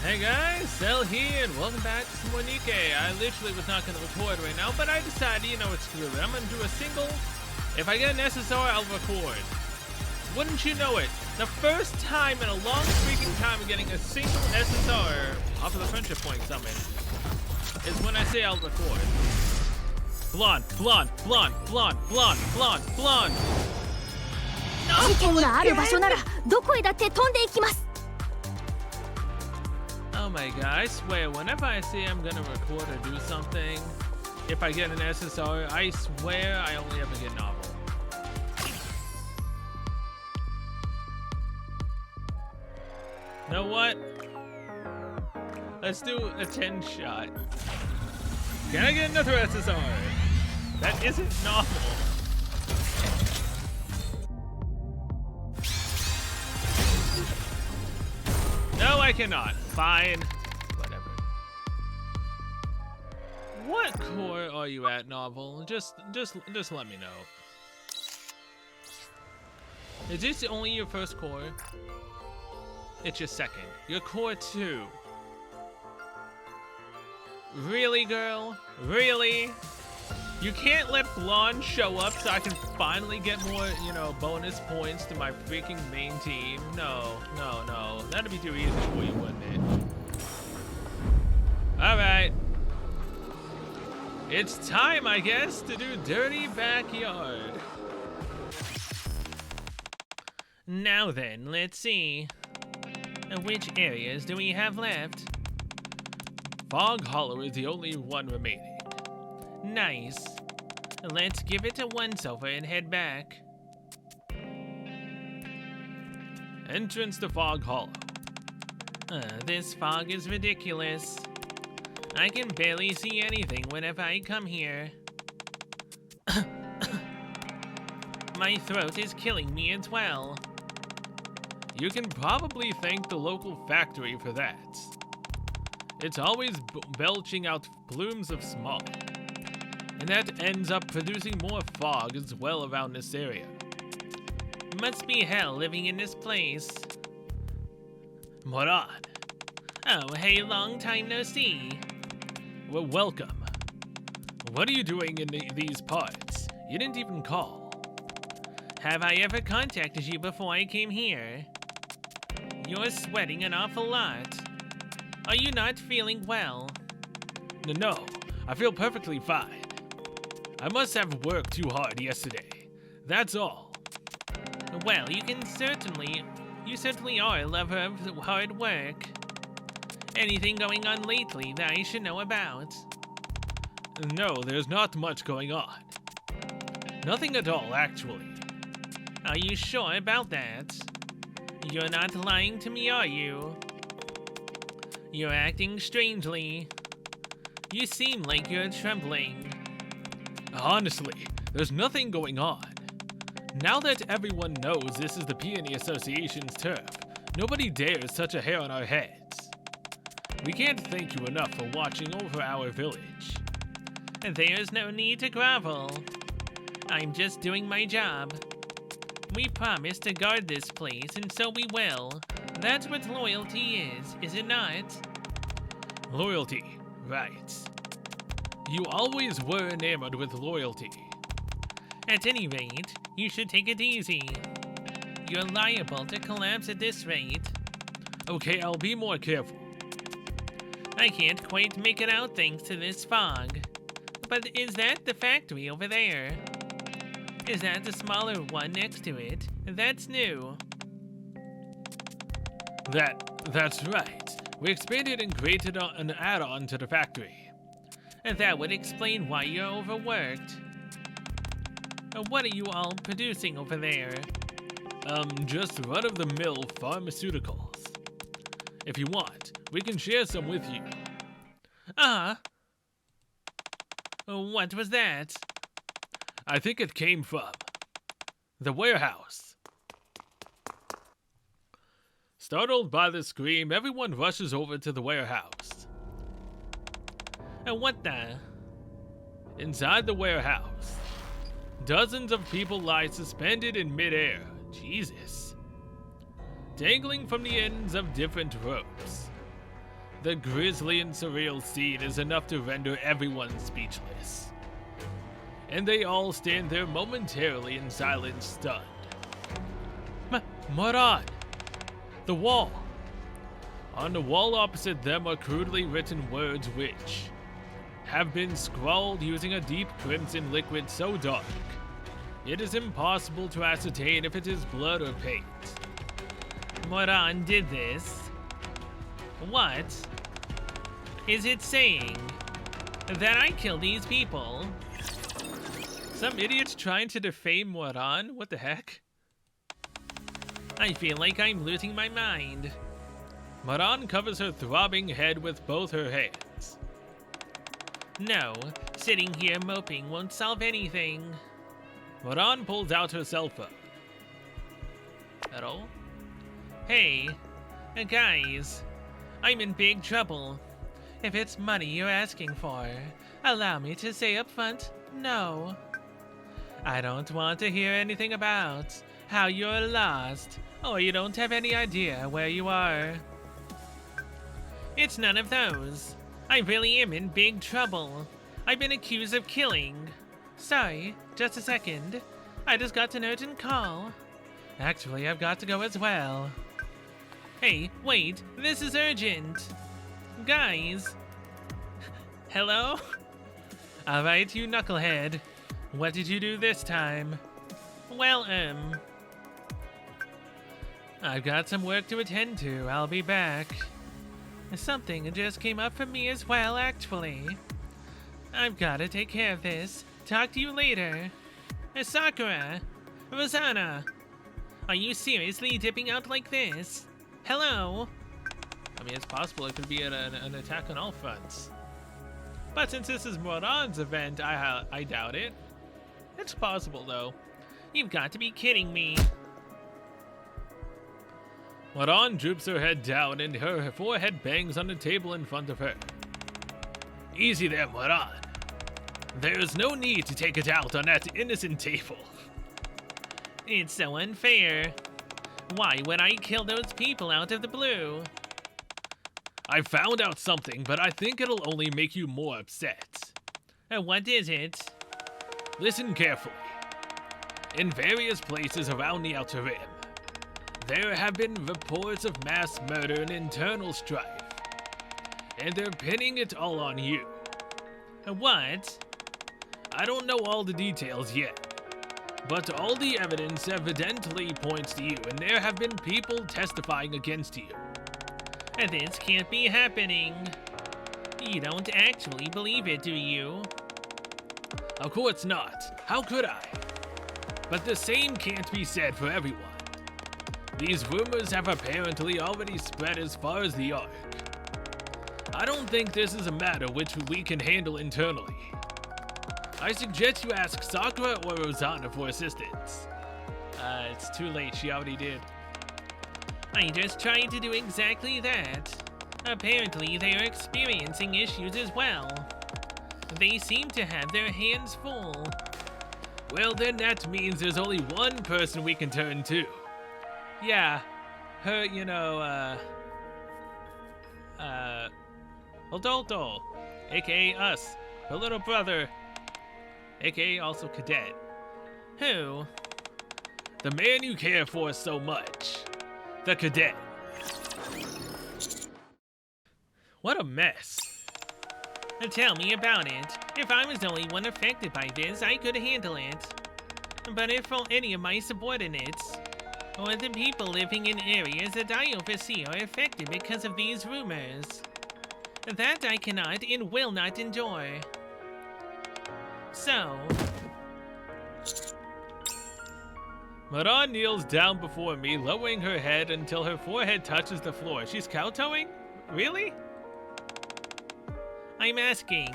Hey guys, Cell here, and welcome back to some more Nikke. I literally was not going to record right now, but I decided, you know what, screw it. I'm going to do a single. If I get an SSR, I'll record. Wouldn't you know it? The first time in a long freaking time of getting a single SSR off of the friendship point summon is when I say I'll record. Blonde, blonde, blonde, blonde, blonde, blonde, blonde. 事件がある場所ならどこへだって飛んでいきます。 Oh my god, I swear, whenever I say I'm gonna record or do something, if I get an SSR, I swear I only ever get novel. You know what? Let's do a 10 shot. Can I get another SSR? That isn't novel. No, I cannot. Fine. Whatever. What core are you at, Novel? Just let me know. Is this only your first core? It's your second. Your core 2. Really, girl? Really? You can't let Blonde show up so I can finally get more, you know, bonus points to my freaking main team? No, no, no. That'd be too easy for you, wouldn't it? Alright. It's time, I guess, to do Dirty Backyard. Now then, let's see. Which areas do we have left? Fog Hollow is the only one remaining. Nice. Let's give it a once-over and head back. Entrance to Fog Hollow. This fog is ridiculous. I can barely see anything whenever I come here. My throat is killing me as well. You can probably thank the local factory for that. It's always belching out plumes of smog. And that ends up producing more fog as well around this area. Must be hell living in this place. Moran. Oh, hey, long time no see. Well, welcome. What are you doing in these parts? You didn't even call. Have I ever contacted you before I came here? You're sweating an awful lot. Are you not feeling well? No, I feel perfectly fine. I must have worked too hard yesterday. That's all. Well, you certainly are a lover of hard work. Anything going on lately that I should know about? No, there's not much going on. Nothing at all, actually. Are you sure about that? You're not lying to me, are you? You're acting strangely. You seem like you're trembling. Honestly, there's nothing going on. Now that everyone knows this is the Peony Association's turf, nobody dares touch a hair on our heads. We can't thank you enough for watching over our village. There's no need to grovel. I'm just doing my job. We promised to guard this place, and so we will. That's what loyalty is it not? Loyalty, right. You always were enamored with loyalty. At any rate, you should take it easy. You're liable to collapse at this rate. Okay, I'll be more careful. I can't quite make it out thanks to this fog. But is that the factory over there? Is that the smaller one next to it? That's new. That's right. We expanded and created an add-on to the factory. And that would explain why you're overworked. What are you all producing over there? Just run-of-the-mill pharmaceuticals. If you want, we can share some with you. What was that? I think it came from the warehouse. Startled by the scream, everyone rushes over to the warehouse. What the? Inside the warehouse, dozens of people lie suspended in midair. Jesus. Dangling from the ends of different ropes. The grisly and surreal scene is enough to render everyone speechless. And they all stand there momentarily in silence, stunned. Moran! The wall! On the wall opposite them are crudely written words which have been scrawled using a deep crimson liquid so dark it is impossible to ascertain if it is blood or paint. Moran did this. What? Is it saying that I killed these people? Some idiot's trying to defame Moran? What the heck? I feel like I'm losing my mind. Moran covers her throbbing head with both her hands. No, sitting here moping won't solve anything. Moran pulls out her cell phone. Hello? Hey, guys, I'm in big trouble. If it's money you're asking for, allow me to say up front, no. I don't want to hear anything about how you're lost, or you don't have any idea where you are. It's none of those. I really am in big trouble. I've been accused of killing. Sorry, just a second. I just got an urgent call. Actually, I've got to go as well. Hey, wait, this is urgent. Guys. Hello? Alright, you knucklehead. What did you do this time? Well, I've got some work to attend to. I'll be back. Something just came up for me as well, actually. I've got to take care of this. Talk to you later. Sakura! Rosanna! Are you seriously dipping out like this? Hello? I mean, it's possible it could be an attack on all fronts. But since this is Moran's event, I doubt it. It's possible, though. You've got to be kidding me. Moran droops her head down and her forehead bangs on the table in front of her. Easy there, Moran. There's no need to take it out on that innocent table. It's so unfair. Why would I kill those people out of the blue? I found out something, but I think it'll only make you more upset. What is it? Listen carefully. In various places around the Outer Rim, there have been reports of mass murder and internal strife. And they're pinning it all on you. What? I don't know all the details yet, but all the evidence evidently points to you, and there have been people testifying against you. And this can't be happening. You don't actually believe it, do you? Of course not. How could I? But the same can't be said for everyone. These rumors have apparently already spread as far as the Ark. I don't think this is a matter which we can handle internally. I suggest you ask Sakura or Rosanna for assistance. It's too late, she already did. I just tried to do exactly that. Apparently, they are experiencing issues as well. They seem to have their hands full. Well, then that means there's only one person we can turn to. Yeah, her, Adolto, aka us, her little brother, aka also Cadet. Who? The man you care for so much. The Cadet. What a mess. Tell me about it. If I was the only one affected by this, I could handle it. But if any of my subordinates, or the people living in areas that I oversee are affected because of these rumors, that I cannot and will not endure. So... Moran kneels down before me, lowering her head until her forehead touches the floor. She's kowtowing? Really? I'm asking.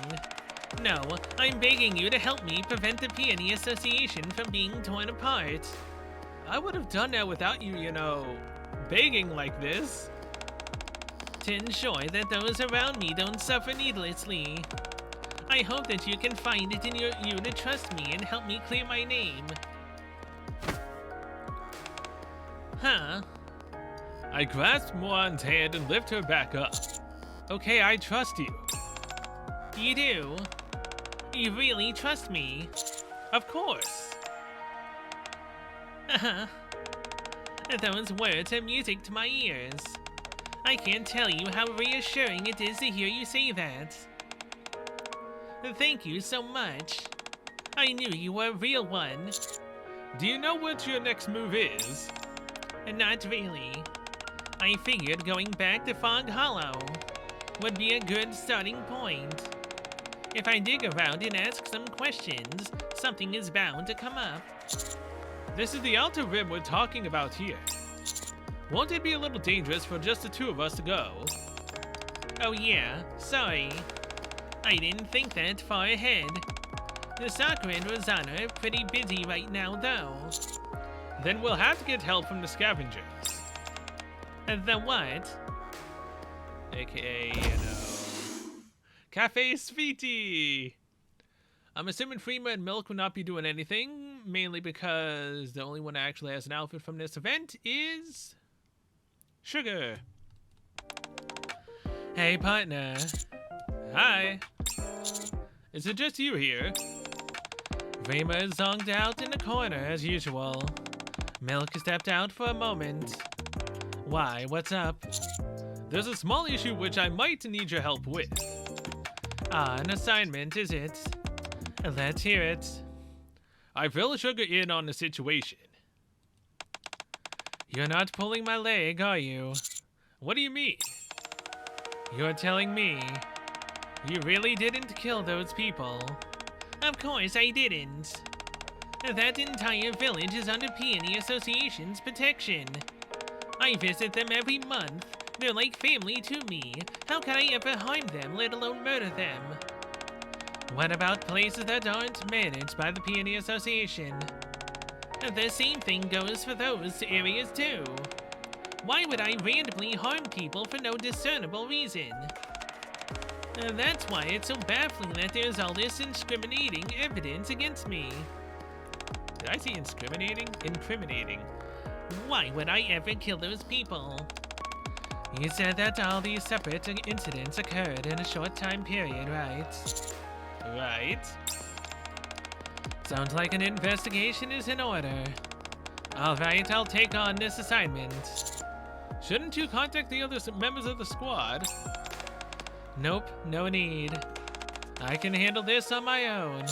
No, I'm begging you to help me prevent the Peony Association from being torn apart. I would have done that without you, begging like this. To ensure that those around me don't suffer needlessly. I hope that you can find it in you to trust me and help me clear my name. Huh? I grasp Moran's hand and lift her back up. Okay, I trust you. You do? You really trust me? Of course. Those words are music to my ears. I can't tell you how reassuring it is to hear you say that. Thank you so much. I knew you were a real one. Do you know what your next move is? Not really. I figured going back to Fog Hollow would be a good starting point. If I dig around and ask some questions, something is bound to come up. This is the outer rim we're talking about here. Won't it be a little dangerous for just the two of us to go? Oh yeah, sorry. I didn't think that far ahead. The Sakura and Rosanna are pretty busy right now though. Then we'll have to get help from the scavengers. The what? AKA, Cafe Sweetie! I'm assuming Freema and Milk will not be doing anything, mainly because the only one that actually has an outfit from this event is... Sugar. Hey, partner. Hi. Is it just you here? Freema is zonked out in the corner as usual. Milk stepped out for a moment. Why, what's up? There's a small issue which I might need your help with. Ah, an assignment, is it? Let's hear it. I fill Sugar in on the situation. You're not pulling my leg, are you? What do you mean? You're telling me you really didn't kill those people? Of course I didn't. That entire village is under Peony Association's protection. I visit them every month. They're like family to me. How could I ever harm them, let alone murder them? What about places that aren't managed by the Peony Association? The same thing goes for those areas too. Why would I randomly harm people for no discernible reason? That's why it's so baffling that there's all this incriminating evidence against me. Did I see incriminating? Incriminating. Why would I ever kill those people? You said that all these separate incidents occurred in a short time period, right? Right. Sounds like an investigation is in order. Alright, I'll take on this assignment. Shouldn't you contact the other members of the squad? Nope, no need. I can handle this on my own.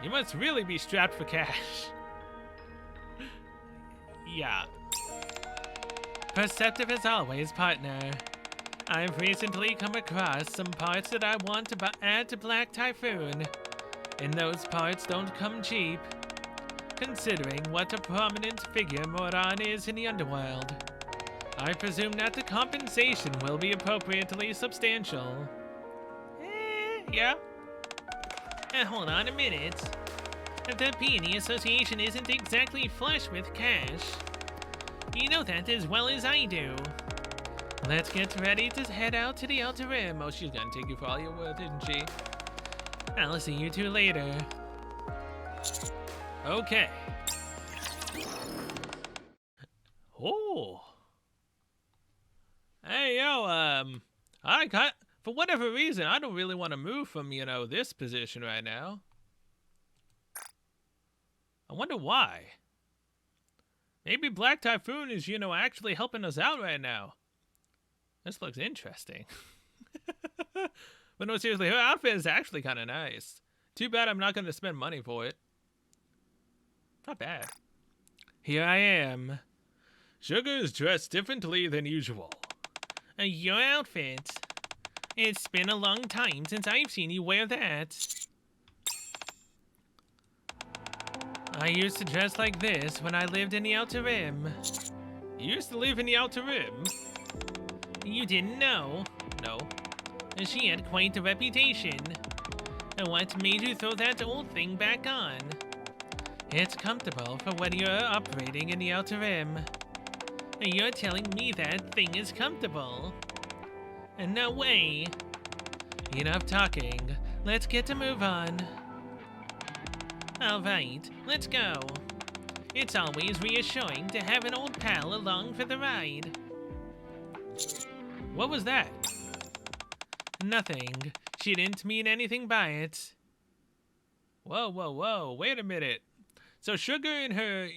You must really be strapped for cash. Yeah. Perceptive as always, partner. I've recently come across some parts that I want to add to Black Typhoon, and those parts don't come cheap, considering what a prominent figure Moran is in the underworld. I presume that the compensation will be appropriately substantial. Yeah. Hold on a minute. The Peony Association isn't exactly flush with cash. You know that as well as I do. Let's get ready to head out to the Outer Rim. Oh, she's gonna take you for all your worth, isn't she? I'll see you two later. Okay. Oh. Hey, yo, for whatever reason, I don't really want to move from, this position right now. I wonder why. Maybe Black Typhoon is, actually helping us out right now. This looks interesting. But no, seriously, her outfit is actually kind of nice. Too bad I'm not going to spend money for it. Not bad. Here I am. Sugar is dressed differently than usual. Your outfit. It's been a long time since I've seen you wear that. I used to dress like this when I lived in the Outer Rim. You used to live in the Outer Rim? You didn't know? No. She had quite a reputation. What made you throw that old thing back on? It's comfortable for when you're operating in the Outer Rim. You're telling me that thing is comfortable? No way. Enough talking. Let's get to move on. Alright, let's go. It's always reassuring to have an old pal along for the ride. What was that? Nothing. She didn't mean anything by it. Whoa, whoa, whoa, wait a minute. So Sugar in her,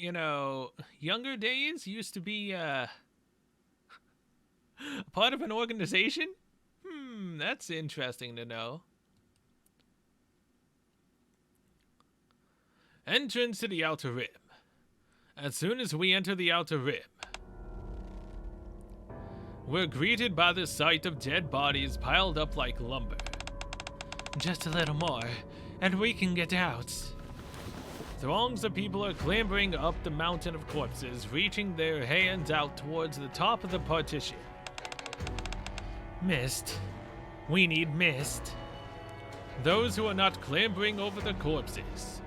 younger days used to be, part of an organization? That's interesting to know. Entrance to the Outer Rim. As soon as we enter the Outer Rim, we're greeted by the sight of dead bodies piled up like lumber. Just a little more, and we can get out. Throngs of people are clambering up the mountain of corpses, reaching their hands out towards the top of the partition. Mist. We need mist. Those who are not clambering over the corpses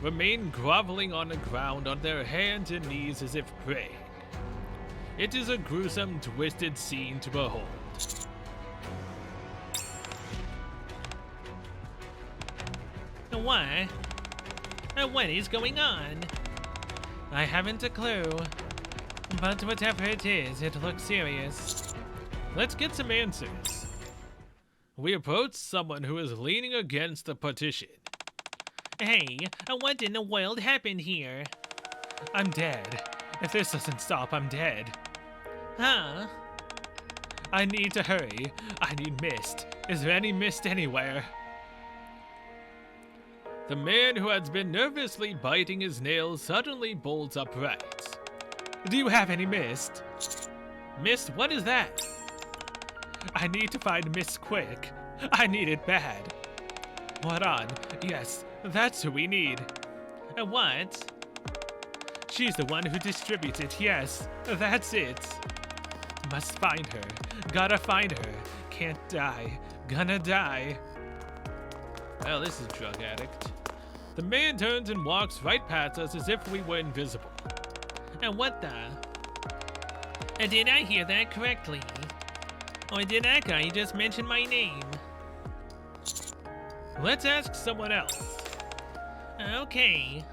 remain groveling on the ground on their hands and knees as if praying. It is a gruesome, twisted scene to behold. What? What is going on? I haven't a clue. But whatever it is, it looks serious. Let's get some answers. We approach someone who is leaning against the partition. Hey, what in the world happened here? I'm dead. If this doesn't stop, I'm dead. Huh? I need to hurry. I need mist. Is there any mist anywhere? The man who has been nervously biting his nails suddenly bolts upright. Do you have any mist? Mist? What is that? I need to find mist quick. I need it bad. What on? Yes, that's who we need. What? She's the one who distributes it, yes. That's it. Must find her. Gotta find her. Can't die. Gonna die. Well, this is drug addict. The man turns and walks right past us as if we were invisible. And what the? Did I hear that correctly? Or did that guy just mention my name? Let's ask someone else. Okay.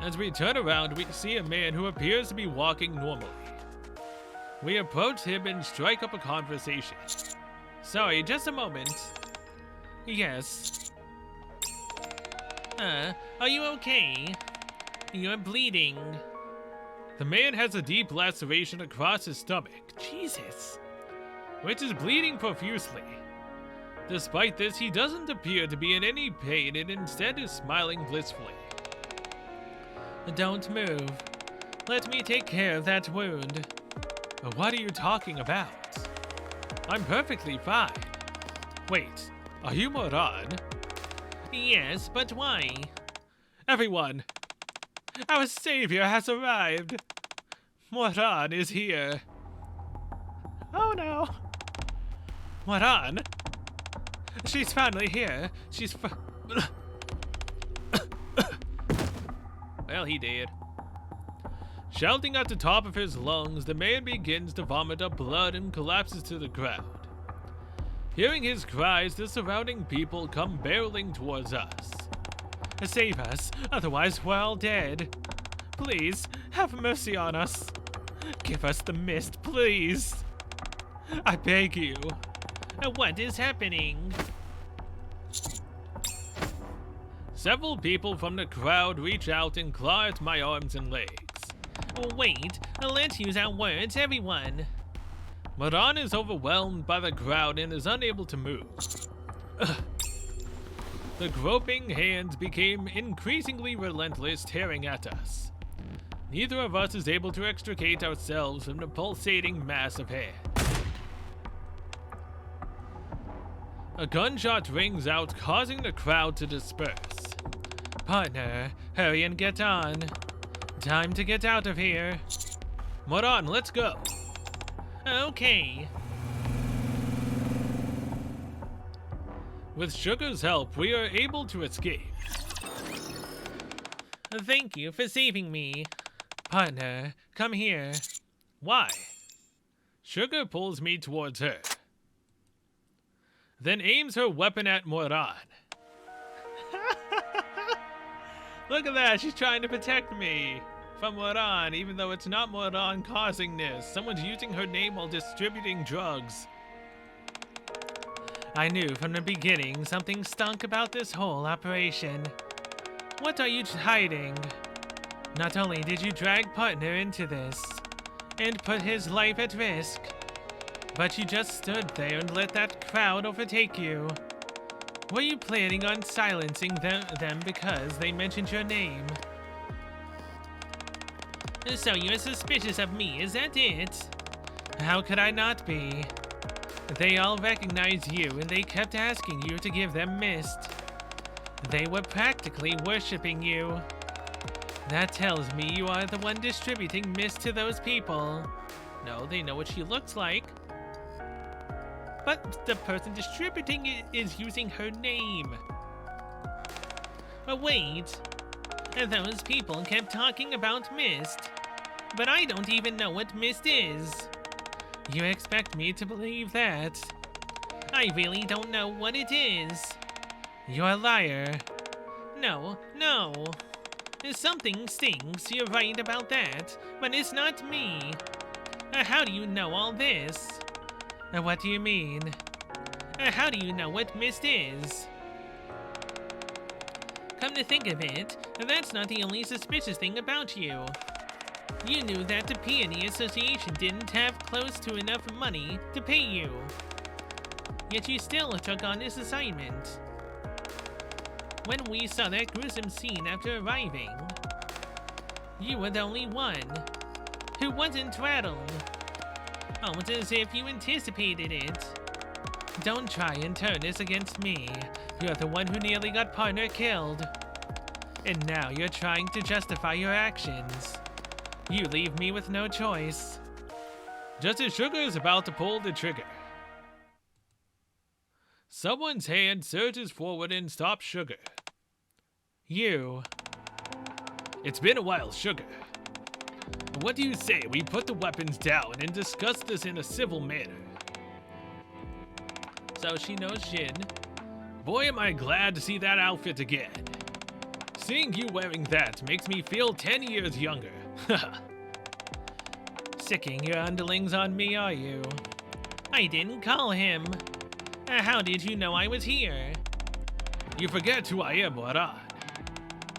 As we turn around, we see a man who appears to be walking normally. We approach him and strike up a conversation. Sorry, just a moment. Yes. Are you okay? You're bleeding. The man has a deep laceration across his stomach, Jesus, which is bleeding profusely. Despite this, he doesn't appear to be in any pain and instead is smiling blissfully. Don't move. Let me take care of that wound. What are you talking about? I'm perfectly fine. Wait, are you Moran? Yes, but why? Everyone, our savior has arrived. Moran is here. Oh no. Moran? She's finally here. Well, he did. Shouting at the top of his lungs, the man begins to vomit up blood and collapses to the ground. Hearing his cries, the surrounding people come barreling towards us. Save us, otherwise we're all dead. Please, have mercy on us. Give us the mist, please. I beg you. What is happening? Several people from the crowd reach out and claw at my arms and legs. Wait, let's use our words, everyone. Moran is overwhelmed by the crowd and is unable to move. The groping hands became increasingly relentless, tearing at us. Neither of us is able to extricate ourselves from the pulsating mass of hands. A gunshot rings out, causing the crowd to disperse. Partner, hurry and get on. Time to get out of here. Moran, let's go. Okay. With Sugar's help, we are able to escape. Thank you for saving me. Partner, come here. Why? Sugar pulls me towards her, then aims her weapon at Moran. Look at that, she's trying to protect me from Moran, even though it's not Moran causing this. Someone's using her name while distributing drugs. I knew from the beginning something stunk about this whole operation. What are you hiding? Not only did you drag partner into this and put his life at risk, but you just stood there and let that crowd overtake you. Were you planning on silencing them because they mentioned your name? So you're suspicious of me, is that it? How could I not be? They all recognized you and they kept asking you to give them mist. They were practically worshipping you. That tells me you are the one distributing mist to those people. No, they know what she looks like. But the person distributing it is using her name. But wait, those people kept talking about mist, but I don't even know what mist is. You expect me to believe that? I really don't know what it is. You're a liar. No. Something stinks, you're right about that, but it's not me. How do you know all this? What do you mean? How do you know what mist is? Come to think of it, that's not the only suspicious thing about you. You knew that the Peony Association didn't have close to enough money to pay you. Yet you still took on this assignment. When we saw that gruesome scene after arriving, you were the only one who wasn't rattled. Almost as if you anticipated it. Don't try and turn this against me. You're the one who nearly got partner killed. And now you're trying to justify your actions. You leave me with no choice. Just as Sugar is about to pull the trigger, someone's hand surges forward and stops Sugar. You. It's been a while, Sugar. What do you say we put the weapons down and discuss this in a civil manner? So she knows Jin. Boy, am I glad to see that outfit again. Seeing you wearing that makes me feel 10 years younger. Sicking your underlings on me, are you? I didn't call him. How did you know I was here? You forget who I am, Moran.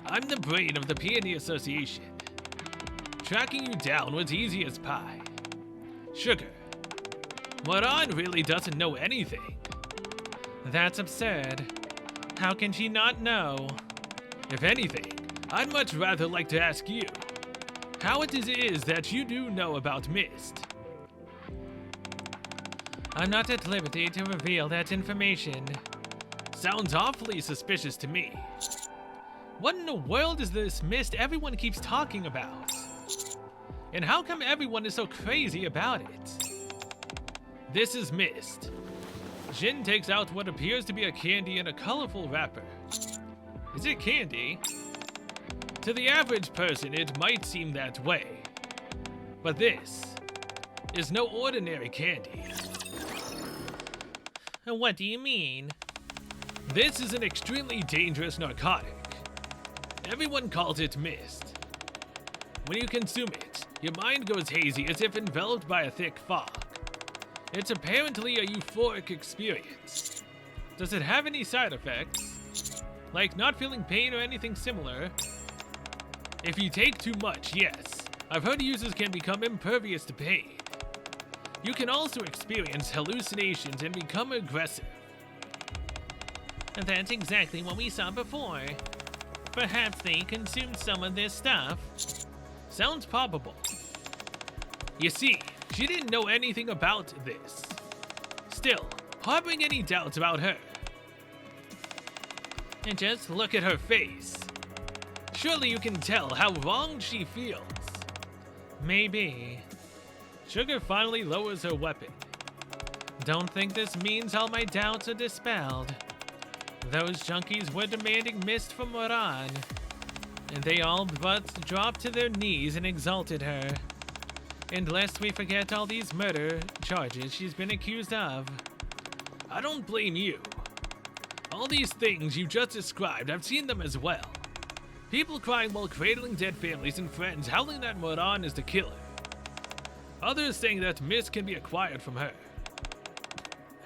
I'm the brain of the Peony Association. Tracking you down was easy as pie. Sugar, Moran really doesn't know anything. That's absurd. How can she not know? If anything, I'd much rather like to ask you how it is that you do know about Mist. I'm not at liberty to reveal that information. Sounds awfully suspicious to me. What in the world is this Mist everyone keeps talking about? And how come everyone is so crazy about it? This is Mist. Jin takes out what appears to be a candy in a colorful wrapper. Is it candy? To the average person, it might seem that way. But this is no ordinary candy. What do you mean? This is an extremely dangerous narcotic. Everyone calls it Mist. When you consume it, your mind goes hazy as if enveloped by a thick fog. It's apparently a euphoric experience. Does it have any side effects? Like not feeling pain or anything similar? If you take too much, yes. I've heard users can become impervious to pain. You can also experience hallucinations and become aggressive. That's exactly what we saw before. Perhaps they consumed some of this stuff. Sounds probable. You see, she didn't know anything about this. Still, harboring any doubts about her. And just look at her face. Surely you can tell how wronged she feels. Maybe. Sugar finally lowers her weapon. Don't think this means all my doubts are dispelled. Those junkies were demanding Mist from Moran, and they all but dropped to their knees and exalted her. And lest we forget all these murder charges she's been accused of. I don't blame you. All these things you just described, I've seen them as well. People crying while cradling dead families and friends, howling that Moran is the killer. Others saying that Mist can be acquired from her.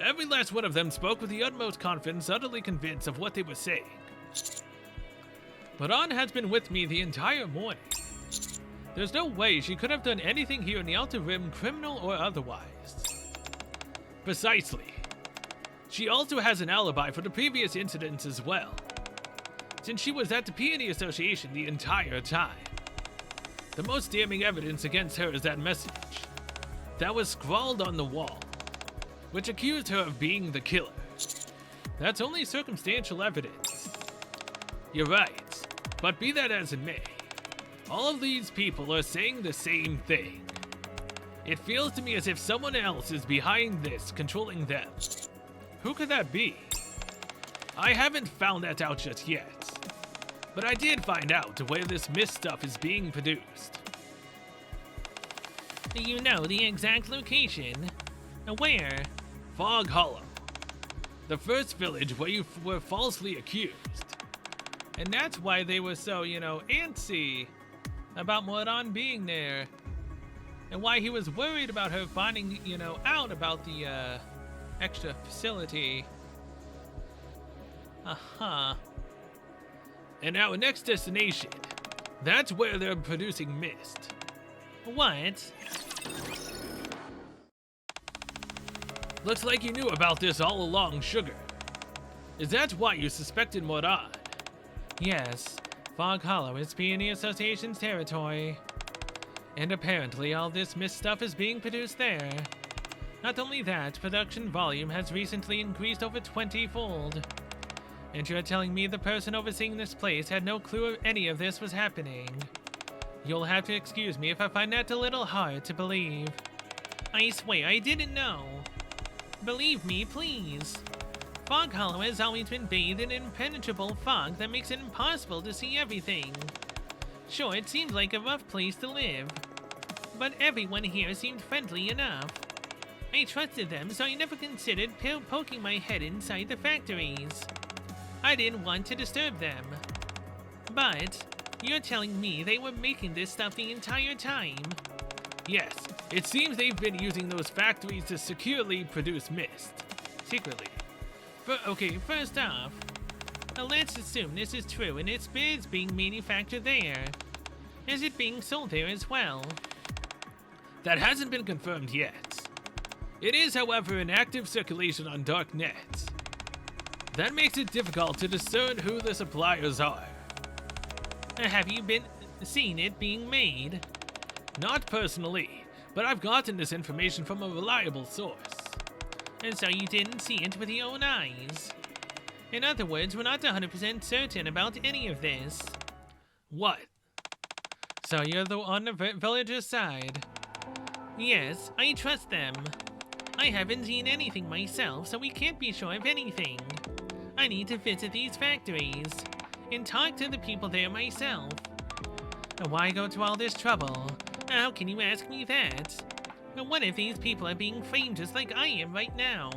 Every last one of them spoke with the utmost confidence, utterly convinced of what they were saying. Moran has been with me the entire morning. There's no way she could have done anything here in the Outer Rim, criminal or otherwise. Precisely. She also has an alibi for the previous incidents as well, since she was at the Peony Association the entire time. The most damning evidence against her is that message that was scrawled on the wall, which accused her of being the killer. That's only circumstantial evidence. You're right, but be that as it may, all of these people are saying the same thing. It feels to me as if someone else is behind this, controlling them. Who could that be? I haven't found that out just yet, but I did find out where this mist stuff is being produced. Do you know the exact location? Where? Fog Hollow, the first village where you were falsely accused. And that's why they were so, antsy about Moran being there. And why he was worried about her finding, out about the, extra facility. And our next destination, that's where they're producing mist. What? Looks like you knew about this all along, Sugar. Is that why you suspected Moran? Yes, Fog Hollow is Peony Association's territory. And apparently all this mist stuff is being produced there. Not only that, production volume has recently increased over 20-fold. And you're telling me the person overseeing this place had no clue any of this was happening? You'll have to excuse me if I find that a little hard to believe. I swear I didn't know. Believe me, please. Fog Hollow has always been bathed in impenetrable fog that makes it impossible to see everything. Sure, it seems like a rough place to live, but everyone here seemed friendly enough. I trusted them, so I never considered poking my head inside the factories. I didn't want to disturb them. But you're telling me they were making this stuff the entire time? Yes, it seems they've been using those factories to securely produce mist. Secretly. Okay, first off, let's assume this is true and it's being manufactured there. Is it being sold there as well? That hasn't been confirmed yet. It is, however, in active circulation on Darknet. That makes it difficult to discern who the suppliers are. Have you seen it being made? Not personally, but I've gotten this information from a reliable source. And so you didn't see it with your own eyes? In other words, we're not 100% certain about any of this. What? So you're on the villager's side? Yes, I trust them. I haven't seen anything myself, so we can't be sure of anything. I need to visit these factories and talk to the people there myself. Why go to all this trouble? How can you ask me that? What if these people are being framed just like I am right now?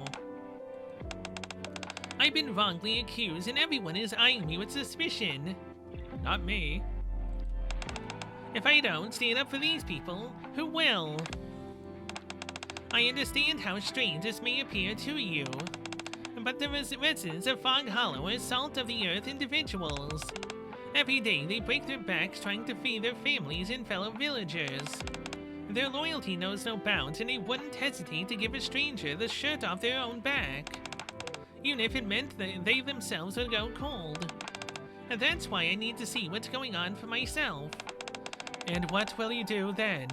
I've been wrongly accused and everyone is eyeing me with suspicion. Not me. If I don't stand up for these people, who will? I understand how strange this may appear to you, but the residents of Fog Hollow are salt of the earth individuals. Every day they break their backs trying to feed their families and fellow villagers. Their loyalty knows no bounds and they wouldn't hesitate to give a stranger the shirt off their own back, even if it meant that they themselves would go cold. And that's why I need to see what's going on for myself. And what will you do then?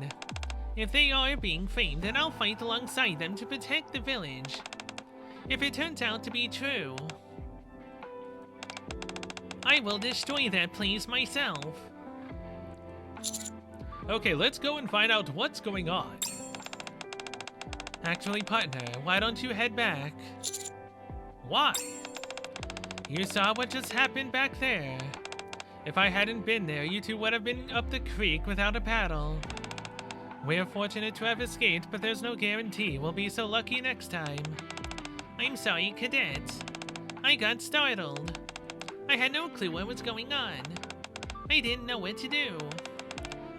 If they are being framed, then I'll fight alongside them to protect the village. If it turns out to be true, I will destroy that place myself. Okay, let's go and find out what's going on. Actually, partner, why don't you head back? Why? You saw what just happened back there. If I hadn't been there, you two would have been up the creek without a paddle. We're fortunate to have escaped, but there's no guarantee we'll be so lucky next time. I'm sorry, Cadet. I got startled. I had no clue what was going on. I didn't know what to do.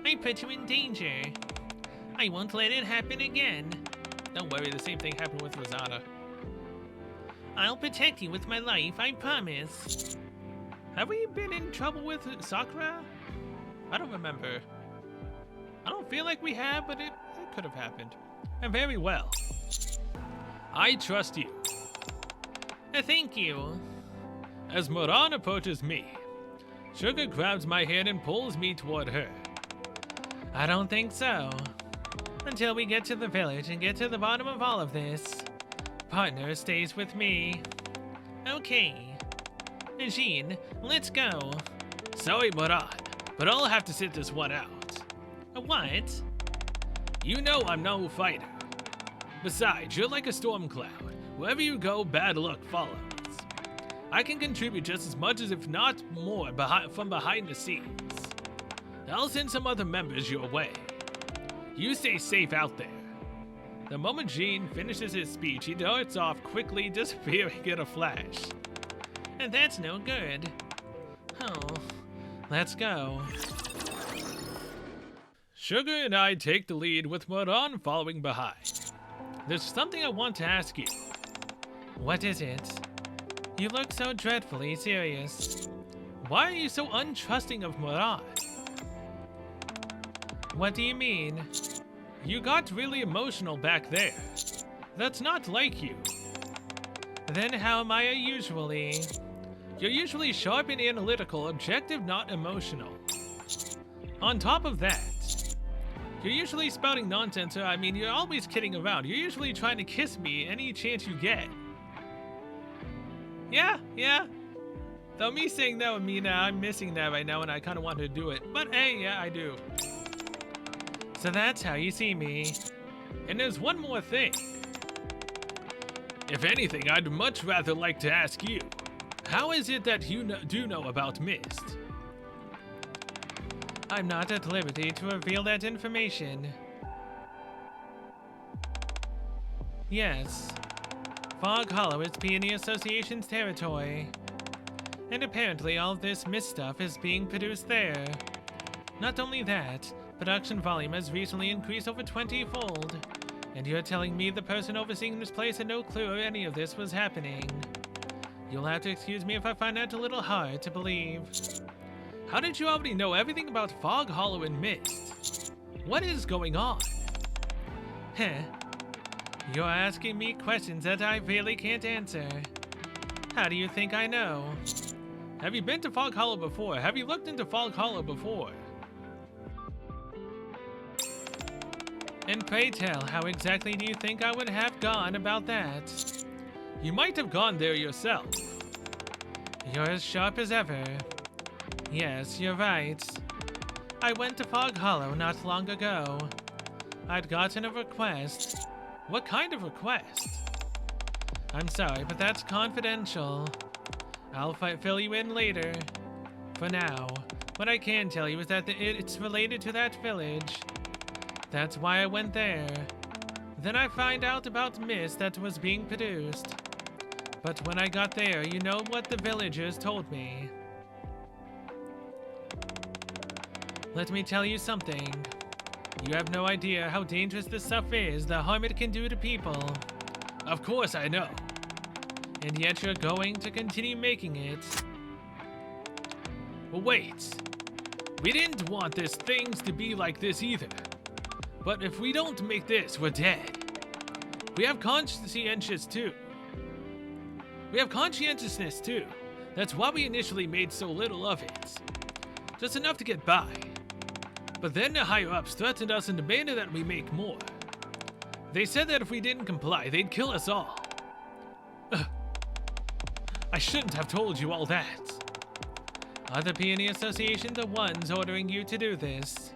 I put you in danger. I won't let it happen again. Don't worry, the same thing happened with Rosana. I'll protect you with my life, I promise. Have we been in trouble with Sakura? I don't remember. I don't feel like we have, but it could have happened. And very well. I trust you. Thank you. As Moran approaches me, Sugar grabs my hand and pulls me toward her. I don't think so. Until we get to the village and get to the bottom of all of this. Partner stays with me. Okay. Jean, let's go. Sorry, Moran, but I'll have to sit this one out. What? You know I'm no fighter. Besides, you're like a storm cloud. Wherever you go, bad luck follows. I can contribute just as much as if not more from behind the scenes. I'll send some other members your way. You stay safe out there. The moment Jean finishes his speech, he darts off, quickly disappearing in a flash. And that's no good. Oh, let's go. Sugar and I take the lead with Moran following behind. There's something I want to ask you. What is it? You look so dreadfully serious. Why are you so untrusting of Moran? What do you mean? You got really emotional back there. That's not like you. Then how am I usually? You're usually sharp and analytical, objective, not emotional. On top of that, you're usually spouting nonsense, or I mean, you're always kidding around. You're usually trying to kiss me any chance you get. Yeah. Though me saying that would mean I'm missing that right now and I kind of want to do it. But hey, yeah, I do. So that's how you see me. And there's one more thing. If anything, I'd much rather like to ask you. How is it that you do know about Mist? I'm not at liberty to reveal that information. Yes. Fog Hollow is Peony Association's territory. And apparently all this Mist stuff is being produced there. Not only that, production volume has recently increased over 20-fold. And you're telling me the person overseeing this place had no clue any of this was happening. You'll have to excuse me if I find that a little hard to believe. How did you already know everything about Fog Hollow and Mist? What is going on? Heh. You're asking me questions that I really can't answer. How do you think I know? Have you been to Fog Hollow before? Have you looked into Fog Hollow before? And pray tell, how exactly do you think I would have gone about that? You might have gone there yourself. You're as sharp as ever. Yes, you're right. I went to Fog Hollow not long ago. I'd gotten a request. What kind of request? I'm sorry, but that's confidential. I'll fill you in later. For now, what I can tell you is that it's related to that village. That's why I went there. Then I find out about Mist that was being produced. But when I got there, you know what the villagers told me. Let me tell you something. You have no idea how dangerous this stuff is, the harm it can do to people. Of course I know. And yet you're going to continue making it. Well, wait. We didn't want things to be like this either. But if we don't make this, we're dead. We have conscientiousness too. That's why we initially made so little of it. Just enough to get by. But then the higher-ups threatened us and demanded that we make more. They said that if we didn't comply, they'd kill us all. I shouldn't have told you all that. Are the Peony Association the ones ordering you to do this?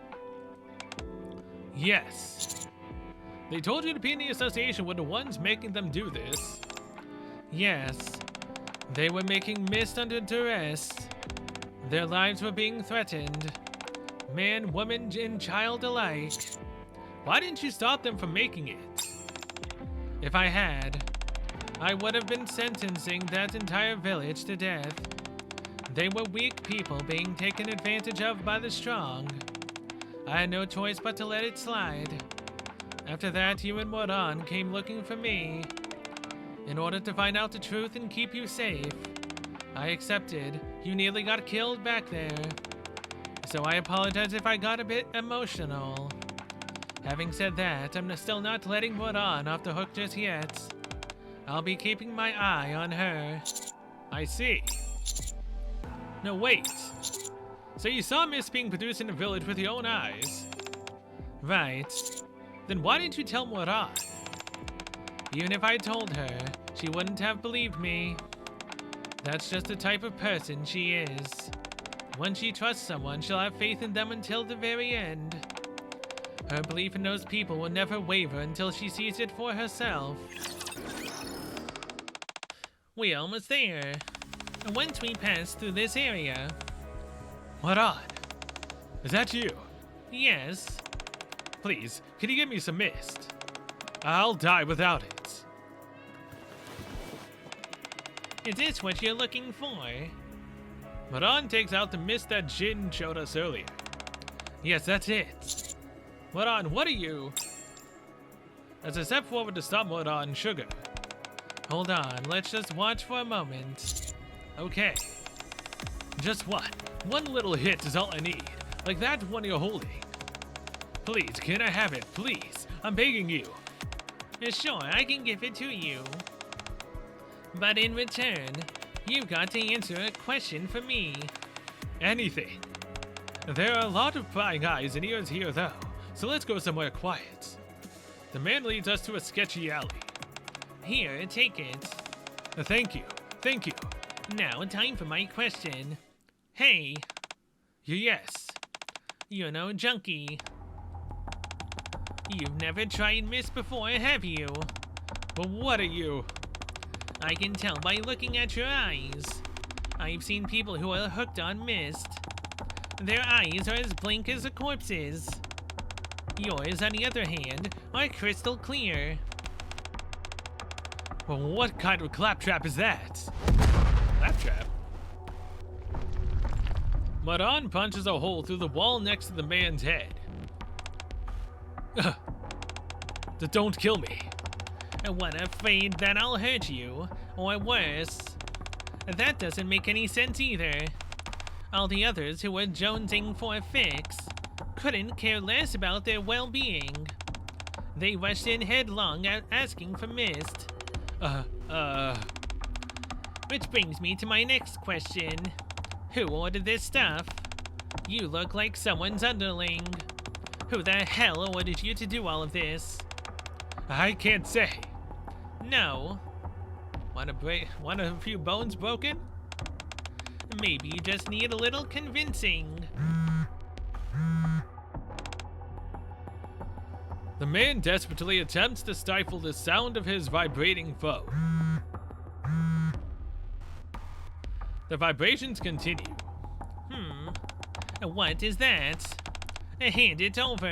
Yes. They told you the Peony Association were the ones making them do this. Yes. They were making Mist under duress. Their lives were being threatened. Man, woman, and child alike. Why didn't you stop them from making it? If I had, I would have been sentencing that entire village to death. They were weak people being taken advantage of by the strong. I had no choice but to let it slide. After that, you and Moran came looking for me. In order to find out the truth and keep you safe, I accepted. You nearly got killed back there. So I apologize if I got a bit emotional. Having said that, I'm still not letting Moran off the hook just yet. I'll be keeping my eye on her. I see. No, wait. So you saw Miss being produced in the village with your own eyes? Right. Then why didn't you tell Moran? Even if I told her, she wouldn't have believed me. That's just the type of person she is. When she trusts someone, she'll have faith in them until the very end. Her belief in those people will never waver until she sees it for herself. We're almost there. Once we pass through this area... Moran, is that you? Yes. Please, can you give me some mist? I'll die without it. Is this what you're looking for? Moran takes out the mist that Jin showed us earlier. Yes, that's it. Moran, what are you? As I step forward to stop Moran, Sugar. Hold on, let's just watch for a moment. Okay. Just what? One little hit is all I need. Like that one you're holding. Please, can I have it? Please. I'm begging you. Sure, I can give it to you. But in return, you've got to answer a question for me. Anything. There are a lot of prying eyes and ears here, though, so let's go somewhere quiet. The man leads us to a sketchy alley. Here, take it. Thank you. Thank you. Now, time for my question. Hey. Yes. You're no junkie. You've never tried mist before, have you? But what are you? I can tell by looking at your eyes. I've seen people who are hooked on mist. Their eyes are as blank as a corpse's. Yours, on the other hand, are crystal clear. Well, what kind of claptrap is that? Claptrap? Moran punches a hole through the wall next to the man's head. Don't kill me. What, afraid that I'll hurt you? Or worse? That doesn't make any sense either. All the others who were jonesing for a fix couldn't care less about their well-being. They rushed in headlong asking for mist. Which brings me to my next question. Who ordered this stuff? You look like someone's underling. Who the hell ordered you to do all of this? I can't say. No. Want a few bones broken? Maybe you just need a little convincing. The man desperately attempts to stifle the sound of his vibrating foe. The vibrations continue. What is that? Hand it over.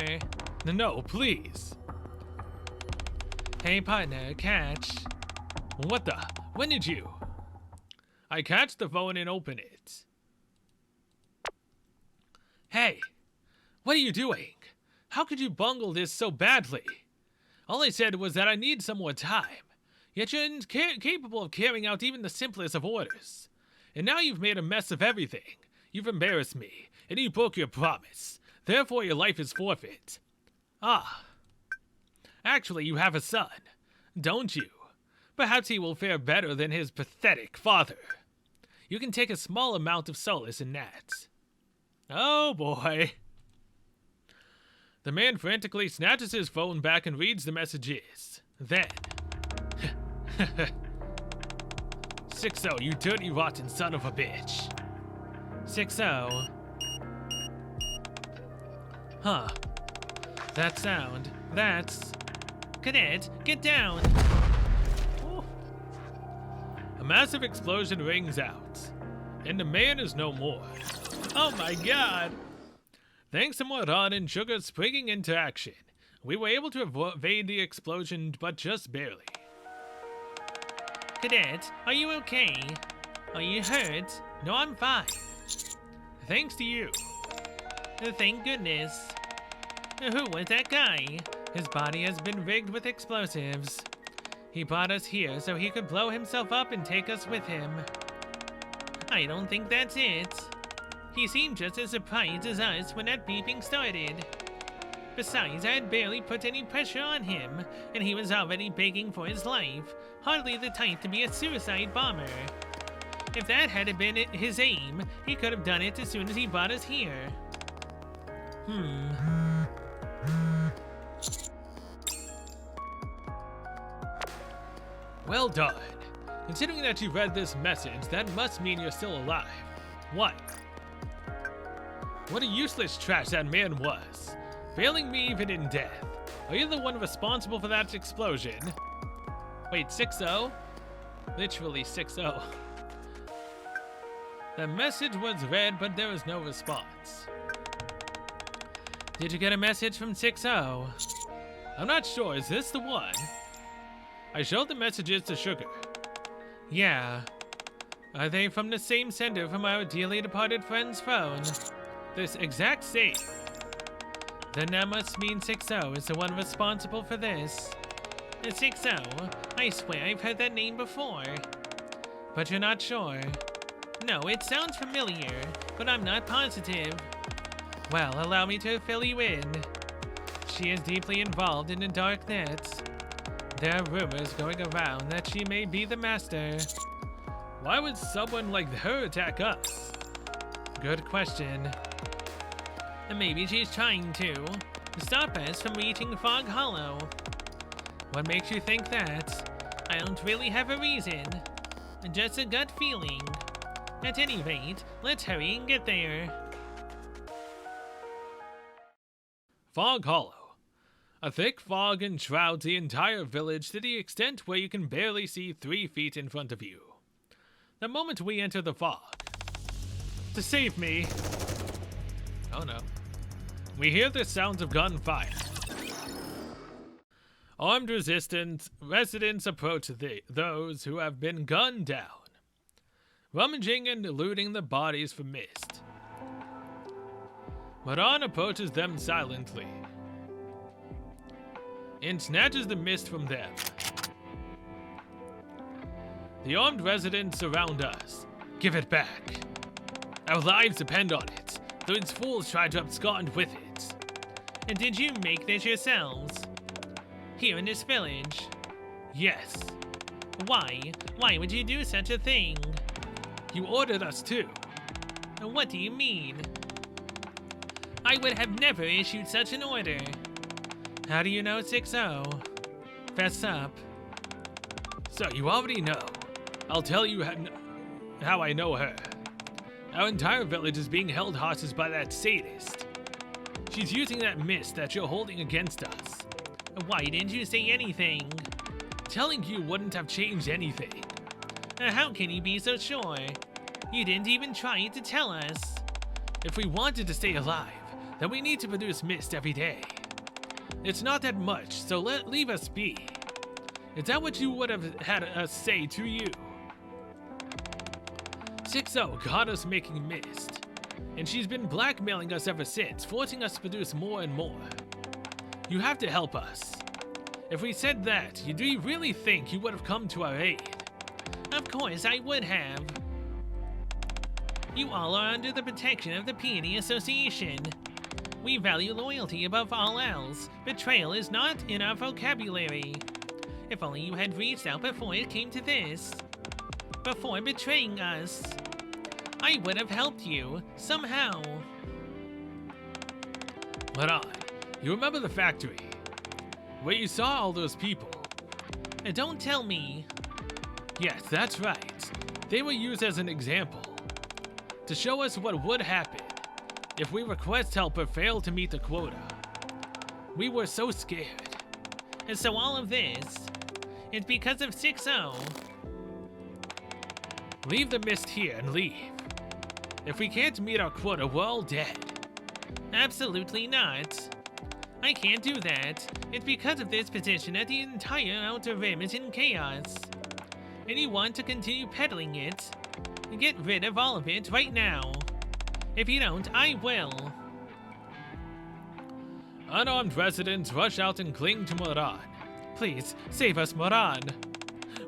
No, please. Hey partner, catch. What the? When did you? I catch the phone and open it. Hey, what are you doing? How could you bungle this so badly? All I said was that I need some more time. Yet you're incapable of carrying out even the simplest of orders. And now you've made a mess of everything. You've embarrassed me, and you broke your promise. Therefore your life is forfeit. Ah. Actually, you have a son, don't you? Perhaps he will fare better than his pathetic father. You can take a small amount of solace in that. Oh boy. The man frantically snatches his phone back and reads the messages. Then... 6-0, you dirty rotten son of a bitch. 6-0. Huh. That sound. That's... Cadet, get down! Ooh. A massive explosion rings out, and the man is no more. Oh my god! Thanks to Moran and Sugar springing into action, we were able to evade the explosion, but just barely. Cadet, are you okay? Are you hurt? No, I'm fine. Thanks to you. Thank goodness. Who was that guy? His body has been rigged with explosives. He brought us here so he could blow himself up and take us with him. I don't think that's it. He seemed just as surprised as us when that beeping started. Besides, I had barely put any pressure on him, and he was already begging for his life, hardly the type to be a suicide bomber. If that had been his aim, he could have done it as soon as he brought us here. Well done. Considering that you read this message, that must mean you're still alive. What? What a useless trash that man was. Failing me even in death. Are you the one responsible for that explosion? Wait, 6-0? Literally 6-0. The message was read, but there was no response. Did you get a message from 6-0? I'm not sure, is this the one? I showed the messages to Sugar. Yeah. Are they from the same sender from our dearly departed friend's phone? This exact same. Then that must mean 6-0 is the one responsible for this. 6-0? I swear I've heard that name before. But you're not sure? No, it sounds familiar, but I'm not positive. Well, allow me to fill you in. She is deeply involved in the dark net. There are rumors going around that she may be the master. Why would someone like her attack us? Good question. Maybe she's trying to stop us from reaching Fog Hollow. What makes you think that? I don't really have a reason. Just a gut feeling. At any rate, let's hurry and get there. Fog Hollow. A thick fog enshrouds the entire village to the extent where you can barely see 3 feet in front of you. The moment we enter the fog. To save me. Oh no. We hear the sounds of gunfire. Armed residents approach those who have been gunned down, rummaging and looting the bodies for mist. Maran approaches them silently and snatches the mist from them. The armed residents surround us. Give it back. Our lives depend on it. Those fools tried to abscond with it. And did you make this yourselves? Here in this village? Yes. Why? Why would you do such a thing? You ordered us to. What do you mean? I would have never issued such an order. How do you know 6-0? Fess up. So you already know. I'll tell you how I know her. Our entire village is being held hostage by that sadist. She's using that mist that you're holding against us. Why didn't you say anything? Telling you wouldn't have changed anything. How can you be so sure? You didn't even try to tell us. If we wanted to stay alive, then we need to produce mist every day. It's not that much, so leave us be. Is that what you would have had us say to you? 6-0 got us making mist, and she's been blackmailing us ever since, forcing us to produce more and more. You have to help us. If we said that, do you really think you would have come to our aid? Of course I would have. You all are under the protection of the Peony Association. We value loyalty above all else. Betrayal is not in our vocabulary. If only you had reached out before it came to this. Before betraying us. I would have helped you, somehow. Maran, you remember the factory? Where you saw all those people? Don't tell me. Yes, that's right. They were used as an example. To show us what would happen if we request help but fail to meet the quota. We were so scared. And so all of this, it's because of 6-0. Leave the mist here and leave. If we can't meet our quota, we're all dead. Absolutely not. I can't do that. It's because of this position that the entire outer rim is in chaos. And you want to continue peddling it? Get rid of all of it right now. If you don't, I will. Unarmed residents rush out and cling to Maran. Please, save us, Moran.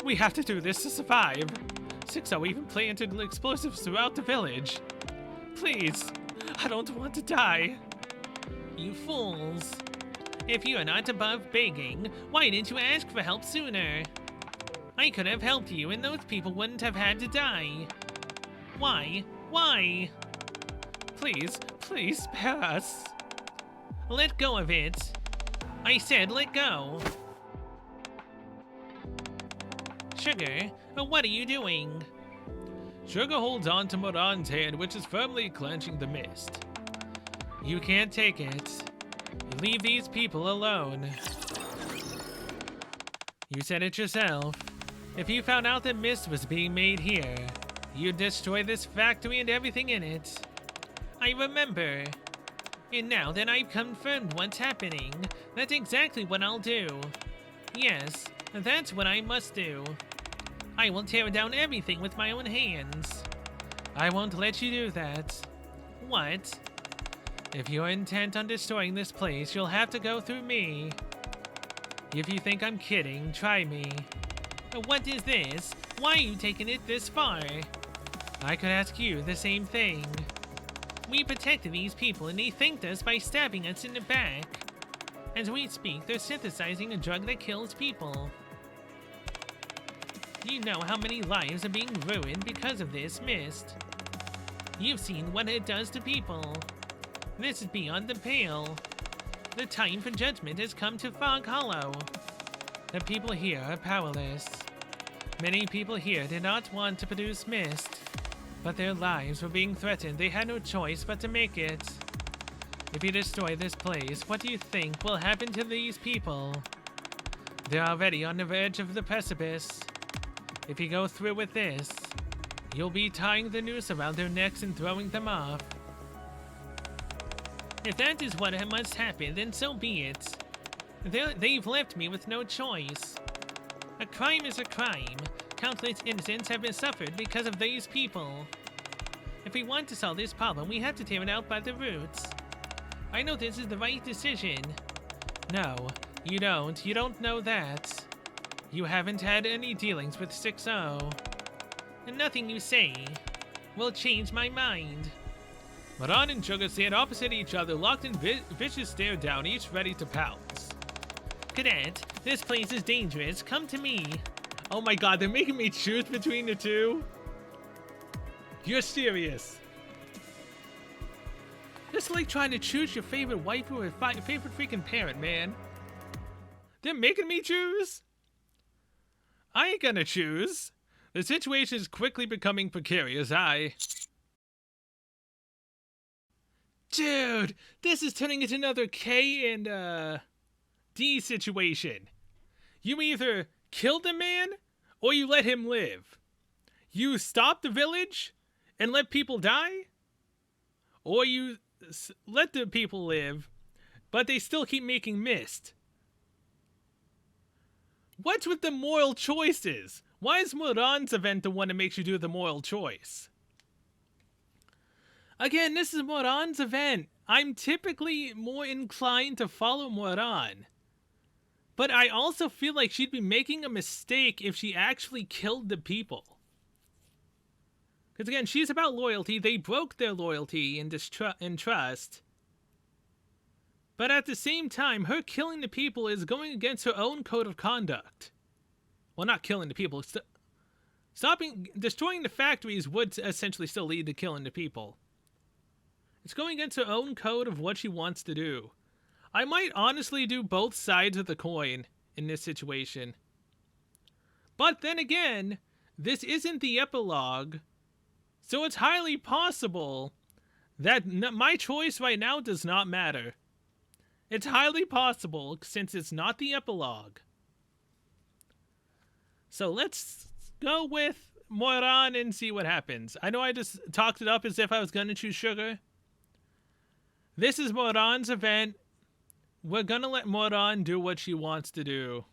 We have to do this to survive. 6-0 even planted explosives throughout the village. Please, I don't want to die. You fools. If you are not above begging, why didn't you ask for help sooner? I could have helped you and those people wouldn't have had to die. Why? Why? Please, please spare us. Let go of it. I said let go. Sugar, what are you doing? Sugar holds on to Moran's hand, which is firmly clenching the mist. You can't take it. You leave these people alone. You said it yourself. If you found out that mist was being made here, you'd destroy this factory and everything in it. I remember. And now that I've confirmed what's happening, that's exactly what I'll do. Yes, that's what I must do. I will tear down everything with my own hands. I won't let you do that. What? If you're intent on destroying this place, you'll have to go through me. If you think I'm kidding, try me. What is this? Why are you taking it this far? I could ask you the same thing. We protected these people and they thanked us by stabbing us in the back. As we speak, they're synthesizing a drug that kills people. You know how many lives are being ruined because of this mist. You've seen what it does to people. This is beyond the pale. The time for judgment has come to Fog Hollow. The people here are powerless. Many people here did not want to produce mist, but their lives were being threatened. They had no choice but to make it. If you destroy this place, what do you think will happen to these people? They're already on the verge of the precipice. If you go through with this, you'll be tying the noose around their necks and throwing them off. If that is what must happen, then so be it. They've left me with no choice. A crime is a crime. Countless innocents have been suffered because of these people. If we want to solve this problem, we have to tear it out by the roots. I know this is the right decision. No, you don't. You don't know that. You haven't had any dealings with 6-0. And nothing you say will change my mind. Moran and Sugar stand opposite each other, locked in vicious stare down, each ready to pounce. Cadet, this place is dangerous. Come to me. Oh my god, they're making me choose between the two? You're serious. It's like trying to choose your favorite waifu or favorite freaking parent, man. They're making me choose? I ain't gonna choose. The situation is quickly becoming precarious. Dude, this is turning into another K and D situation. You either kill the man or you let him live. You stop the village and let people die, or you let the people live, but they still keep making mist. What's with the moral choices? Why is Moran's event the one that makes you do the moral choice? Again, this is Moran's event. I'm typically more inclined to follow Moran. But I also feel like she'd be making a mistake if she actually killed the people. Because again, she's about loyalty. They broke their loyalty and trust. But at the same time, her killing the people is going against her own code of conduct. Well, not killing the people. Destroying the factories would essentially still lead to killing the people. It's going against her own code of what she wants to do. I might honestly do both sides of the coin in this situation. But then again, this isn't the epilogue, so it's highly possible that my choice right now does not matter. It's highly possible since it's not the epilogue. So let's go with Moran and see what happens. I know I just talked it up as if I was going to choose Sugar. This is Moran's event. We're gonna let Moran do what she wants to do.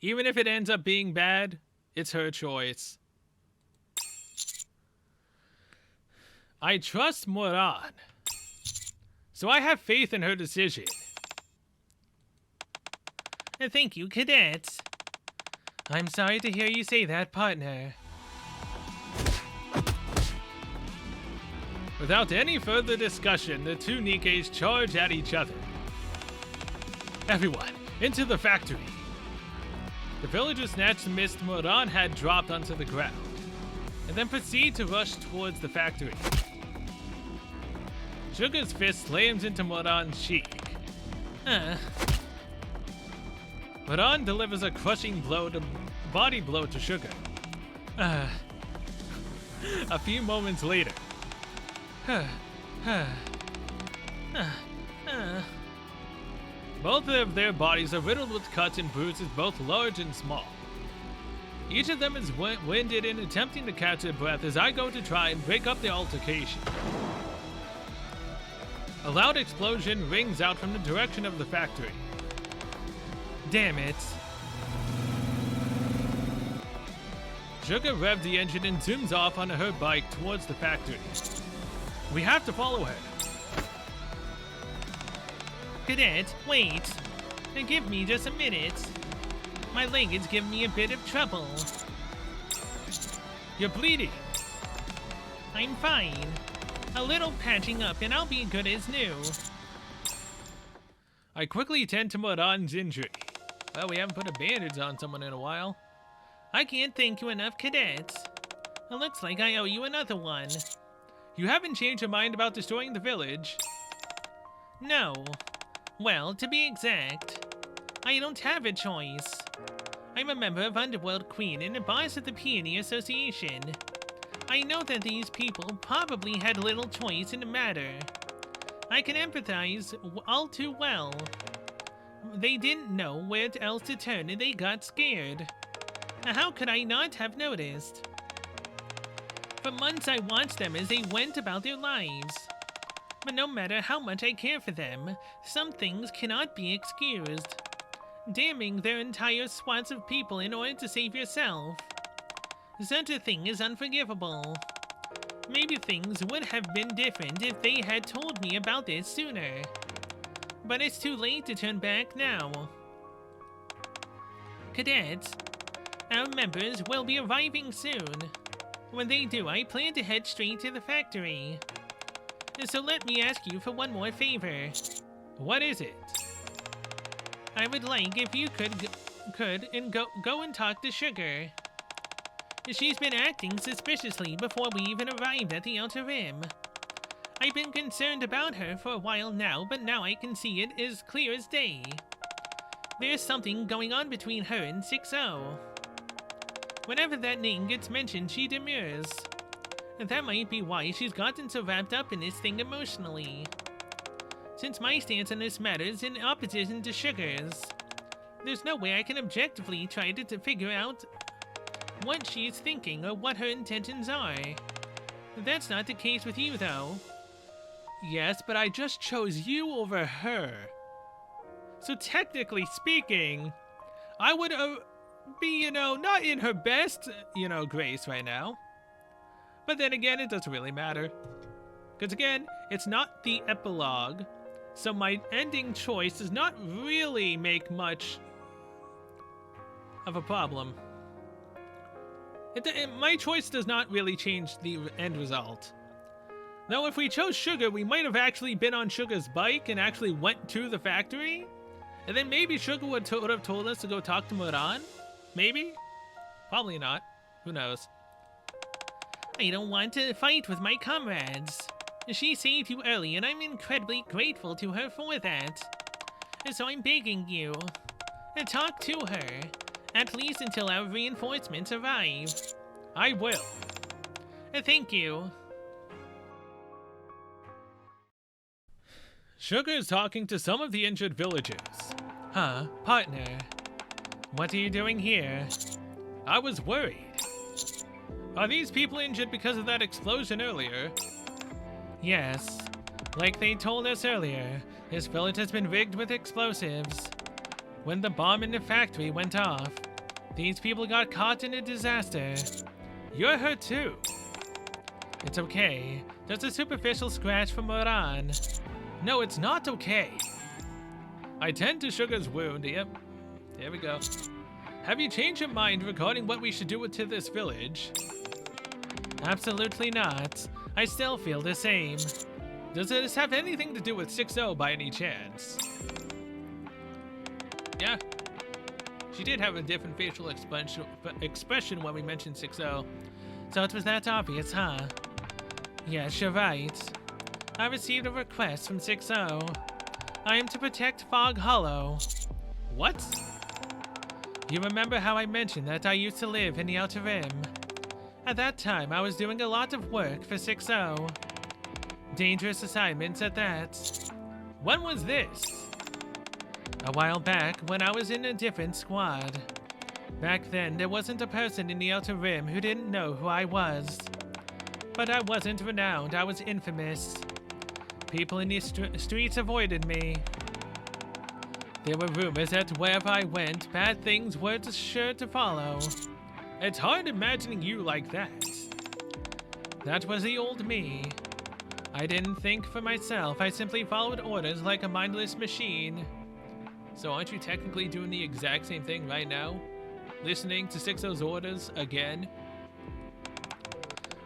Even if it ends up being bad, it's her choice. I trust Moran, so I have faith in her decision. Thank you, cadets. I'm sorry to hear you say that, partner. Without any further discussion, the two Nikkes charge at each other. Everyone, into the factory! The villagers snatch the mist Moran had dropped onto the ground, and then proceed to rush towards the factory. Sugar's fist slams into Moran's cheek. Moran delivers a crushing body blow to Sugar. A few moments later. Both of their bodies are riddled with cuts and bruises, both large and small. Each of them is winded in attempting to catch their breath as I go to try and break up the altercation. A loud explosion rings out from the direction of the factory. Damn it. Sugar revved the engine and zooms off on her bike towards the factory. We have to follow her. Cadet, wait. Give me just a minute. My leg is giving me a bit of trouble. You're bleeding. I'm fine. A little patching up and I'll be good as new. I quickly tend to Moran's injury. Well, we haven't put a bandage on someone in a while. I can't thank you enough, cadets. It looks like I owe you another one. You haven't changed your mind about destroying the village? No. Well, to be exact, I don't have a choice. I'm a member of Underworld Queen and a boss of the Peony Association. I know that these people probably had little choice in the matter. I can empathize all too well. They didn't know where else to turn and they got scared. How could I not have noticed? For months I watched them as they went about their lives. But no matter how much I care for them, some things cannot be excused. Damning their entire swaths of people in order to save yourself. Such a thing is unforgivable. Maybe things would have been different if they had told me about this sooner. But it's too late to turn back now. Cadets, our members will be arriving soon. When they do, I plan to head straight to the factory. So let me ask you for one more favor. What is it? I would like if you could go and talk to Sugar. She's been acting suspiciously before we even arrived at the Outer Rim. I've been concerned about her for a while now, but now I can see it as clear as day. There's something going on between her and 6-0. Whenever that name gets mentioned, she demurs. That might be why she's gotten so wrapped up in this thing emotionally. Since my stance on this matter is in opposition to Sugar's, there's no way I can objectively try to figure out what she's thinking or what her intentions are. That's not the case with you, though. Yes, but I just chose you over her. So technically speaking, I would be, not in her best, grace right now. But then again, it doesn't really matter. Because again, it's not the epilogue, so my ending choice does not really make much of a problem. My choice does not really change the end result. Now, if we chose Sugar, we might have actually been on Sugar's bike and actually went to the factory. And then maybe Sugar would have told us to go talk to Moran. Maybe? Probably not. Who knows? I don't want to fight with my comrades. She saved you early, and I'm incredibly grateful to her for that. So I'm begging you, talk to her, at least until our reinforcements arrive. I will. Thank you. Sugar is talking to some of the injured villagers. Huh, partner. What are you doing here? I was worried. Are these people injured because of that explosion earlier? Yes. Like they told us earlier, this village has been rigged with explosives. When the bomb in the factory went off, these people got caught in a disaster. You're hurt too. It's okay. Just a superficial scratch from No, it's not okay. I tend to Sugar's wound. Yep. There we go. Have you changed your mind regarding what we should do to this village? Absolutely not. I still feel the same. Does this have anything to do with 6-0 by any chance? Yeah. She did have a different facial expression when we mentioned 6-0. So it was that obvious, huh? Yes, you're right. I received a request from 6-0. I am to protect Fog Hollow. What? You remember how I mentioned that I used to live in the Outer Rim? At that time, I was doing a lot of work for 6-0. Dangerous assignments at that. When was this? A while back, when I was in a different squad. Back then, there wasn't a person in the Outer Rim who didn't know who I was. But I wasn't renowned, I was infamous. People in the streets avoided me. There were rumors that wherever I went, bad things were sure to follow. It's hard imagining you like that. That was the old me. I didn't think for myself, I simply followed orders like a mindless machine. So aren't you technically doing the exact same thing right now? Listening to 6-0's orders again?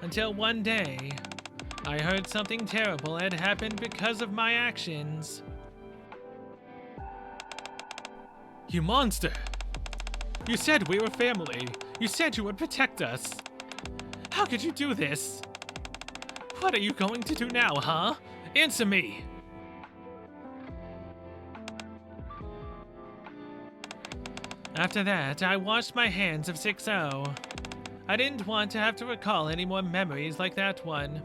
Until one day, I heard something terrible had happened because of my actions. You monster! You said we were family. You said you would protect us. How could you do this? What are you going to do now, huh? Answer me! After that, I washed my hands of 6-0. I didn't want to have to recall any more memories like that one.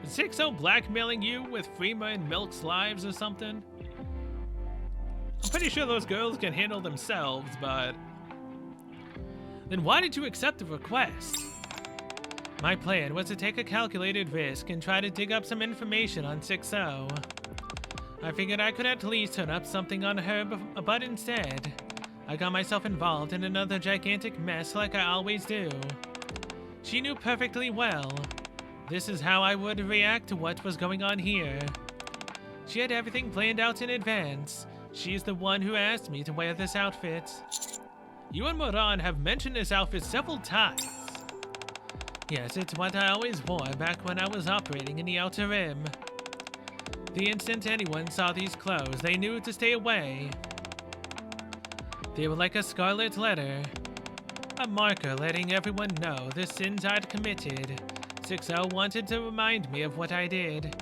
Is 6-0 blackmailing you with Freema and Milk's lives or something? I'm pretty sure those girls can handle themselves, but... Then why did you accept the request? My plan was to take a calculated risk and try to dig up some information on 6-0. I figured I could at least turn up something on her, but instead, I got myself involved in another gigantic mess like I always do. She knew perfectly well. This is how I would react to what was going on here. She had everything planned out in advance. She's the one who asked me to wear this outfit. You and Moran have mentioned this outfit several times. Yes, it's what I always wore back when I was operating in the Outer Rim. The instant anyone saw these clothes, they knew to stay away. They were like a scarlet letter. A marker letting everyone know the sins I'd committed. 6-0 wanted to remind me of what I did.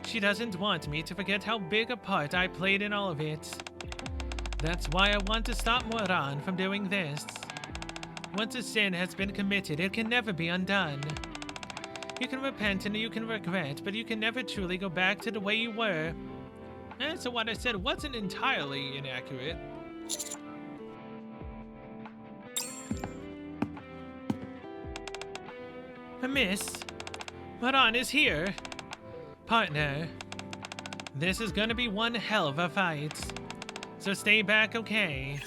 She doesn't want me to forget how big a part I played in all of it. That's why I want to stop Moran from doing this. Once a sin has been committed, it can never be undone. You can repent and you can regret, but you can never truly go back to the way you were. So what I said wasn't entirely inaccurate. Miss, Moran is here. Partner, this is gonna be one hell of a fight. So stay back, okay?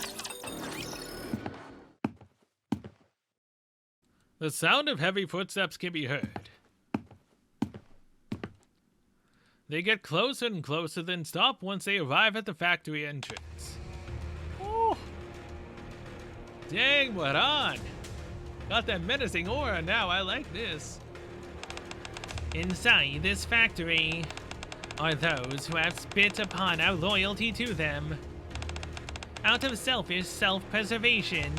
The sound of heavy footsteps can be heard. They get closer and closer, then stop once they arrive at the factory entrance. Oh! Dang, Moran! Got that menacing aura now, I like this. Inside this factory are those who have spit upon our loyalty to them. Out of selfish self-preservation,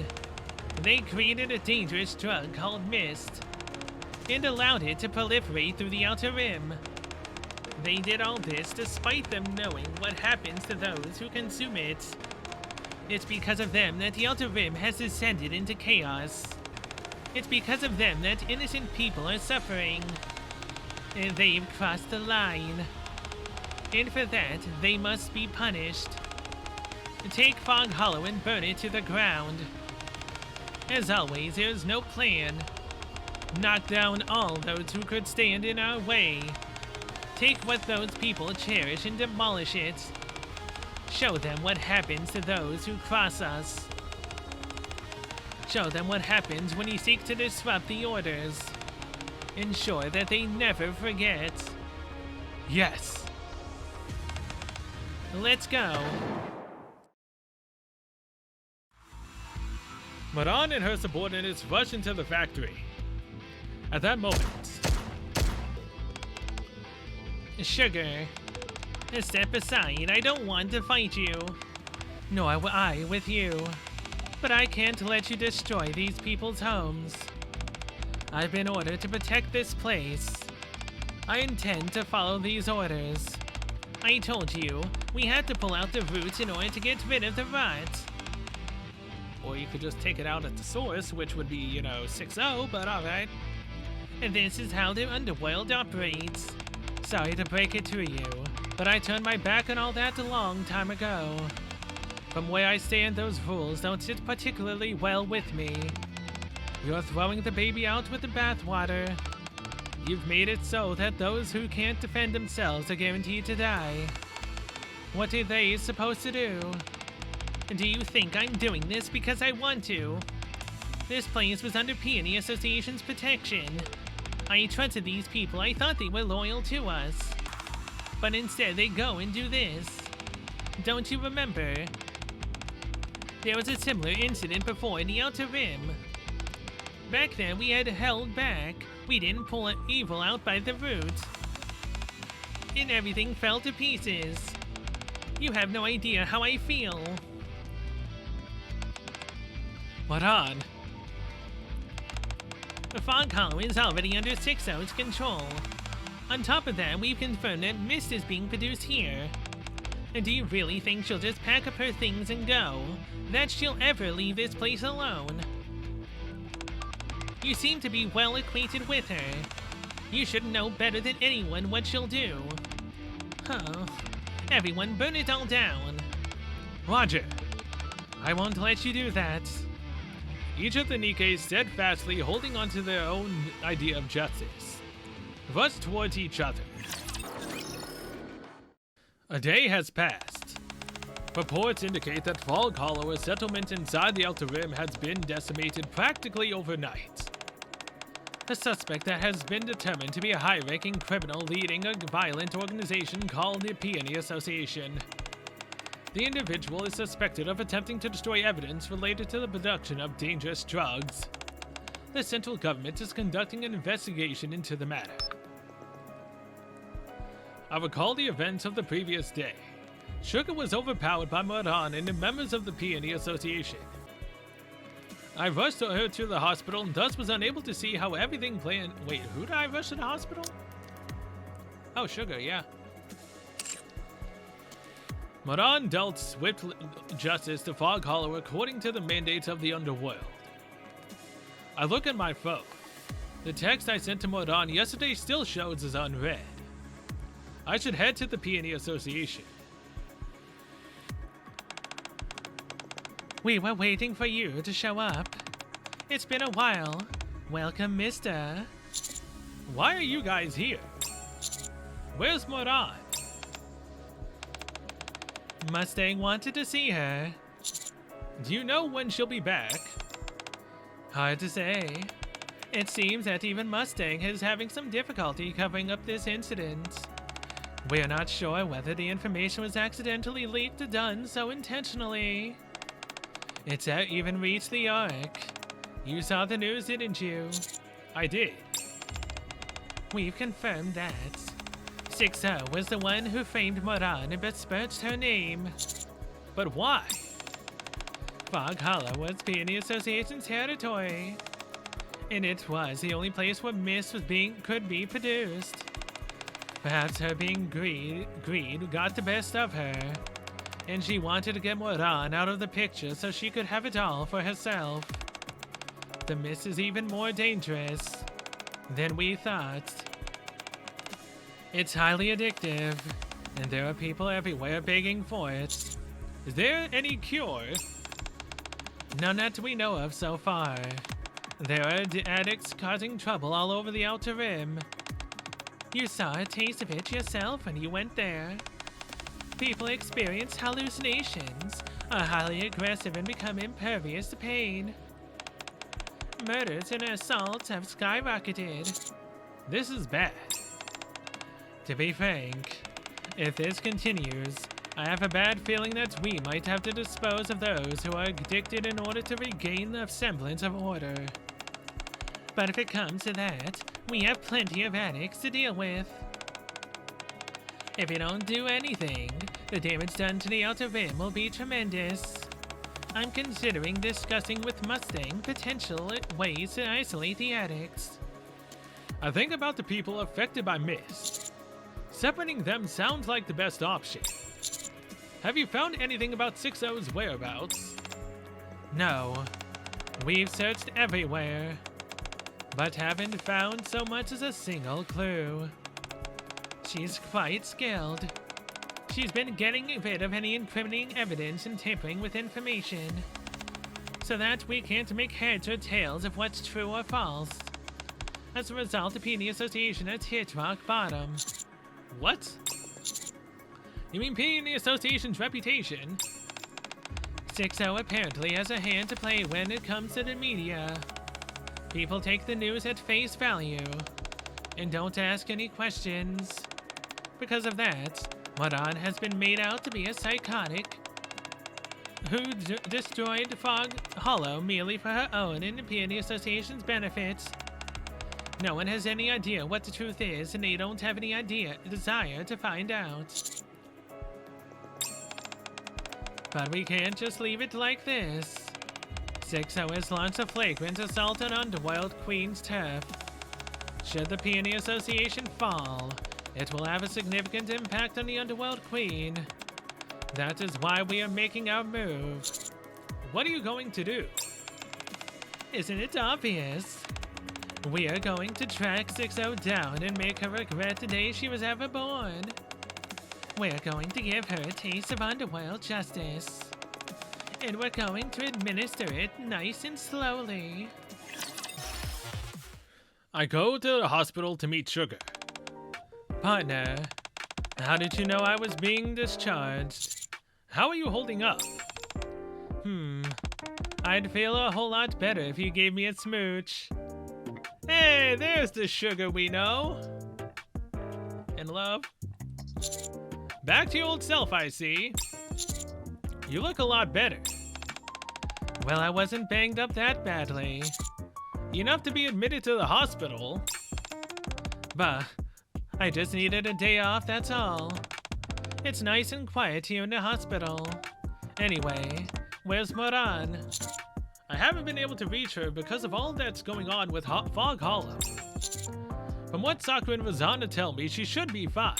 they created a dangerous drug called mist and allowed it to proliferate through the Outer Rim. They did all this despite them knowing what happens to those who consume it. It's because of them that the Outer Rim has descended into chaos. It's because of them that innocent people are suffering. And they've crossed the line. And for that, they must be punished. Take Fog Hollow and burn it to the ground. As always, there's no plan. Knock down all those who could stand in our way. Take what those people cherish and demolish it. Show them what happens to those who cross us. Show them what happens when you seek to disrupt the orders. Ensure that they never forget. Yes. Let's go. Moran and her subordinates rush into the factory. At that moment, Sugar, step aside. I don't want to fight you. Nor will I with you. But I can't let you destroy these people's homes. I've been ordered to protect this place. I intend to follow these orders. I told you, we had to pull out the roots in order to get rid of the rot. or you could just take it out at the source, which would be, 6-0, but alright. And this is how the underworld operates. Sorry to break it to you, but I turned my back on all that a long time ago. From where I stand, those rules don't sit particularly well with me. You're throwing the baby out with the bathwater. You've made it so that those who can't defend themselves are guaranteed to die. What are they supposed to do? Do you think I'm doing this because I want to? This place was under Peony Association's protection. I trusted these people. I thought they were loyal to us. But instead they go and do this. Don't you remember? There was a similar incident before in the Outer Rim. Back then we had held back. We didn't pull evil out by the roots. And everything fell to pieces. You have no idea how I feel. What on? The fog column is already under 6-0's control. On top of that, we've confirmed that mist is being produced here. And do you really think she'll just pack up her things and go? That she'll ever leave this place alone? You seem to be well acquainted with her. You should know better than anyone what she'll do. Huh. Everyone burn it all down. Roger. I won't let you do that. Each of the Nikke, steadfastly holding onto their own idea of justice, rush towards each other. A day has passed. Reports indicate that Fog Hollow, a settlement inside the Outer Rim, has been decimated practically overnight. A suspect that has been determined to be a high-ranking criminal leading a violent organization called the Peony Association. The individual is suspected of attempting to destroy evidence related to the production of dangerous drugs. The central government is conducting an investigation into the matter. I recall the events of the previous day. Sugar was overpowered by Moran and the members of the Peony Association. I rushed her to the hospital and thus was unable to see how everything planned. Wait, who did I rush to the hospital? Oh, Sugar, yeah. Moran dealt swift justice to Fog Hollow according to the mandates of the underworld. I look at my phone. The text I sent to Moran yesterday still shows as unread. I should head to the Peony Association. We were waiting for you to show up. It's been a while. Welcome, mister. Why are you guys here? Where's Moran? Mustang wanted to see her. Do you know when she'll be back? Hard to say. It seems that even Mustang is having some difficulty covering up this incident. We're not sure whether the information was accidentally leaked or done so intentionally. It's even reached the Ark. You saw the news, didn't you? I did. We've confirmed that. 6-0 was the one who framed Moran and besmirched her name. But why? Fog Hollow was Peony Association's territory. And it was the only place where mist could be produced. Perhaps her being greed got the best of her. And she wanted to get Moran out of the picture so she could have it all for herself. The mist is even more dangerous than we thought. It's highly addictive, and there are people everywhere begging for it. Is there any cure? None that we know of so far. There are addicts causing trouble all over the Outer Rim. You saw a taste of it yourself when you went there. People experience hallucinations, are highly aggressive, and become impervious to pain. Murders and assaults have skyrocketed. This is bad. To be frank, if this continues, I have a bad feeling that we might have to dispose of those who are addicted in order to regain the semblance of order. But if it comes to that, we have plenty of addicts to deal with. If we don't do anything, the damage done to the outer rim will be tremendous. I'm considering discussing with Mustang potential ways to isolate the addicts. I think about the people affected by mist. Separating them sounds like the best option. Have you found anything about 6-O's whereabouts? No. We've searched everywhere, but haven't found so much as a single clue. She's quite skilled. She's been getting rid of any incriminating evidence and tampering with information, so that we can't make heads or tails of what's true or false. As a result, the Peony Association has hit rock bottom. What? You mean Peony Association's reputation? 6-O apparently has a hand to play when it comes to the media. People take the news at face value and don't ask any questions. Because of that, Moran has been made out to be a psychotic who destroyed Fog Hollow merely for her own and the Peony Association's benefits. No one has any idea what the truth is, and they don't have any desire to find out. But we can't just leave it like this. 6-O has launched a flagrant assault on Underworld Queen's turf. Should the Peony Association fall, it will have a significant impact on the Underworld Queen. That is why we are making our move. What are you going to do? Isn't it obvious? We are going to track 6-O down and make her regret the day she was ever born. We're going to give her a taste of Underworld justice. And we're going to administer it nice and slowly. I go to the hospital to meet Sugar. Partner, how did you know I was being discharged? How are you holding up? I'd feel a whole lot better if you gave me a smooch. Hey, there's the Sugar we know. In love? Back to your old self, I see. You look a lot better. Well, I wasn't banged up that badly. Enough to be admitted to the hospital. Bah, I just needed a day off, that's all. It's nice and quiet here in the hospital. Anyway, where's Moran? I haven't been able to reach her because of all that's going on with Fog Hollow. From what Sakura and Razana tell me, she should be fine.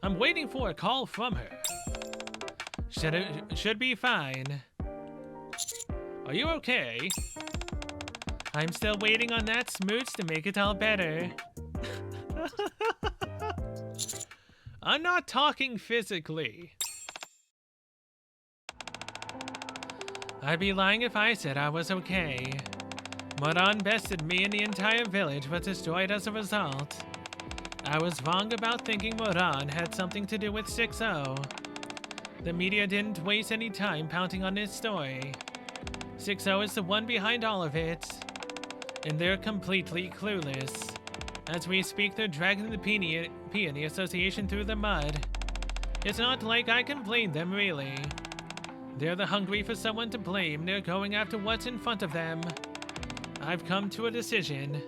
I'm waiting for a call from her. Should be fine. Are you okay? I'm still waiting on that smooch to make it all better. I'm not talking physically. I'd be lying if I said I was okay. Moran bested me and the entire village was destroyed as a result. I was wrong about thinking Moran had something to do with 6-O. The media didn't waste any time pounding on this story. 6-O is the one behind all of it. And they're completely clueless. As we speak, they're dragging the Peony Association through the mud. It's not like I can blame them, really. They're hungry for someone to blame. They're going after what's in front of them. I've come to a decision.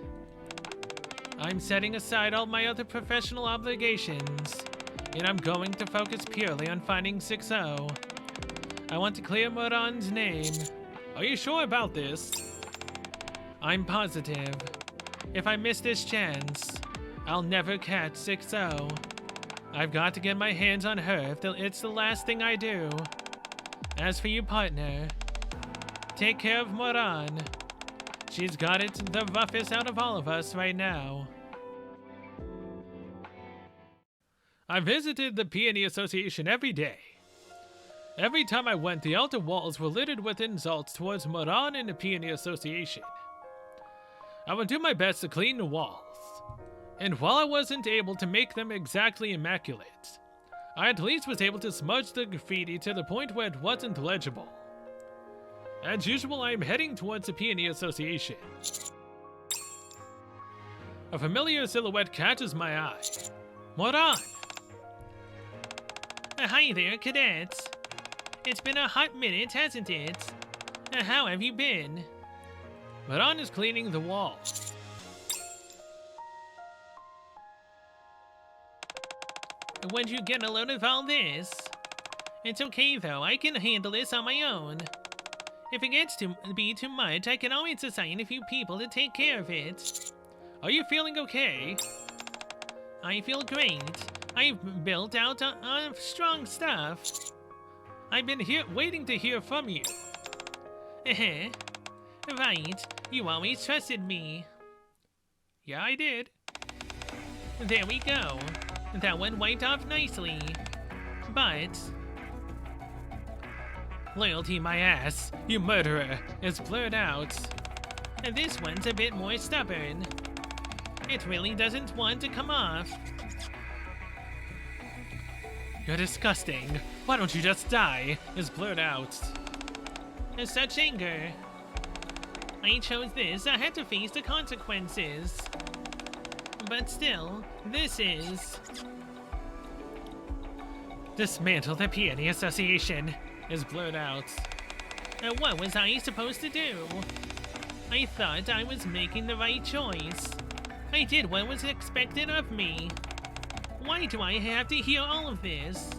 I'm setting aside all my other professional obligations, and I'm going to focus purely on finding 6-O. I want to clear Moran's name. Are you sure about this? I'm positive. If I miss this chance, I'll never catch 6-O. I've got to get my hands on her if it's the last thing I do. As for you, partner, take care of Moran. She's got it the roughest out of all of us right now. I visited the Peony Association every day. Every time I went, the outer walls were littered with insults towards Moran and the Peony Association. I would do my best to clean the walls, and while I wasn't able to make them exactly immaculate, I at least was able to smudge the graffiti to the point where it wasn't legible. As usual, I am heading towards the Peony Association. A familiar silhouette catches my eye. Moran! Hi there, cadets. It's been a hot minute, hasn't it? How have you been? Moran is cleaning the wall. When'd you get a load of all this? It's okay though, I can handle this on my own. If it gets to be too much, I can always assign a few people to take care of it. Are you feeling okay? I feel great. I've built out strong stuff. I've been here waiting to hear from you. Right, you always trusted me. Yeah, I did. There we go. That one wiped off nicely. But... Loyalty my ass, you murderer, is blurred out. And this one's a bit more stubborn. It really doesn't want to come off. You're disgusting. Why don't you just die? Is blurred out. Such anger. I chose this, I had to face the consequences. But still, this is... Dismantle the Peony Association, is blurred out. What was I supposed to do? I thought I was making the right choice. I did what was expected of me. Why do I have to hear all of this?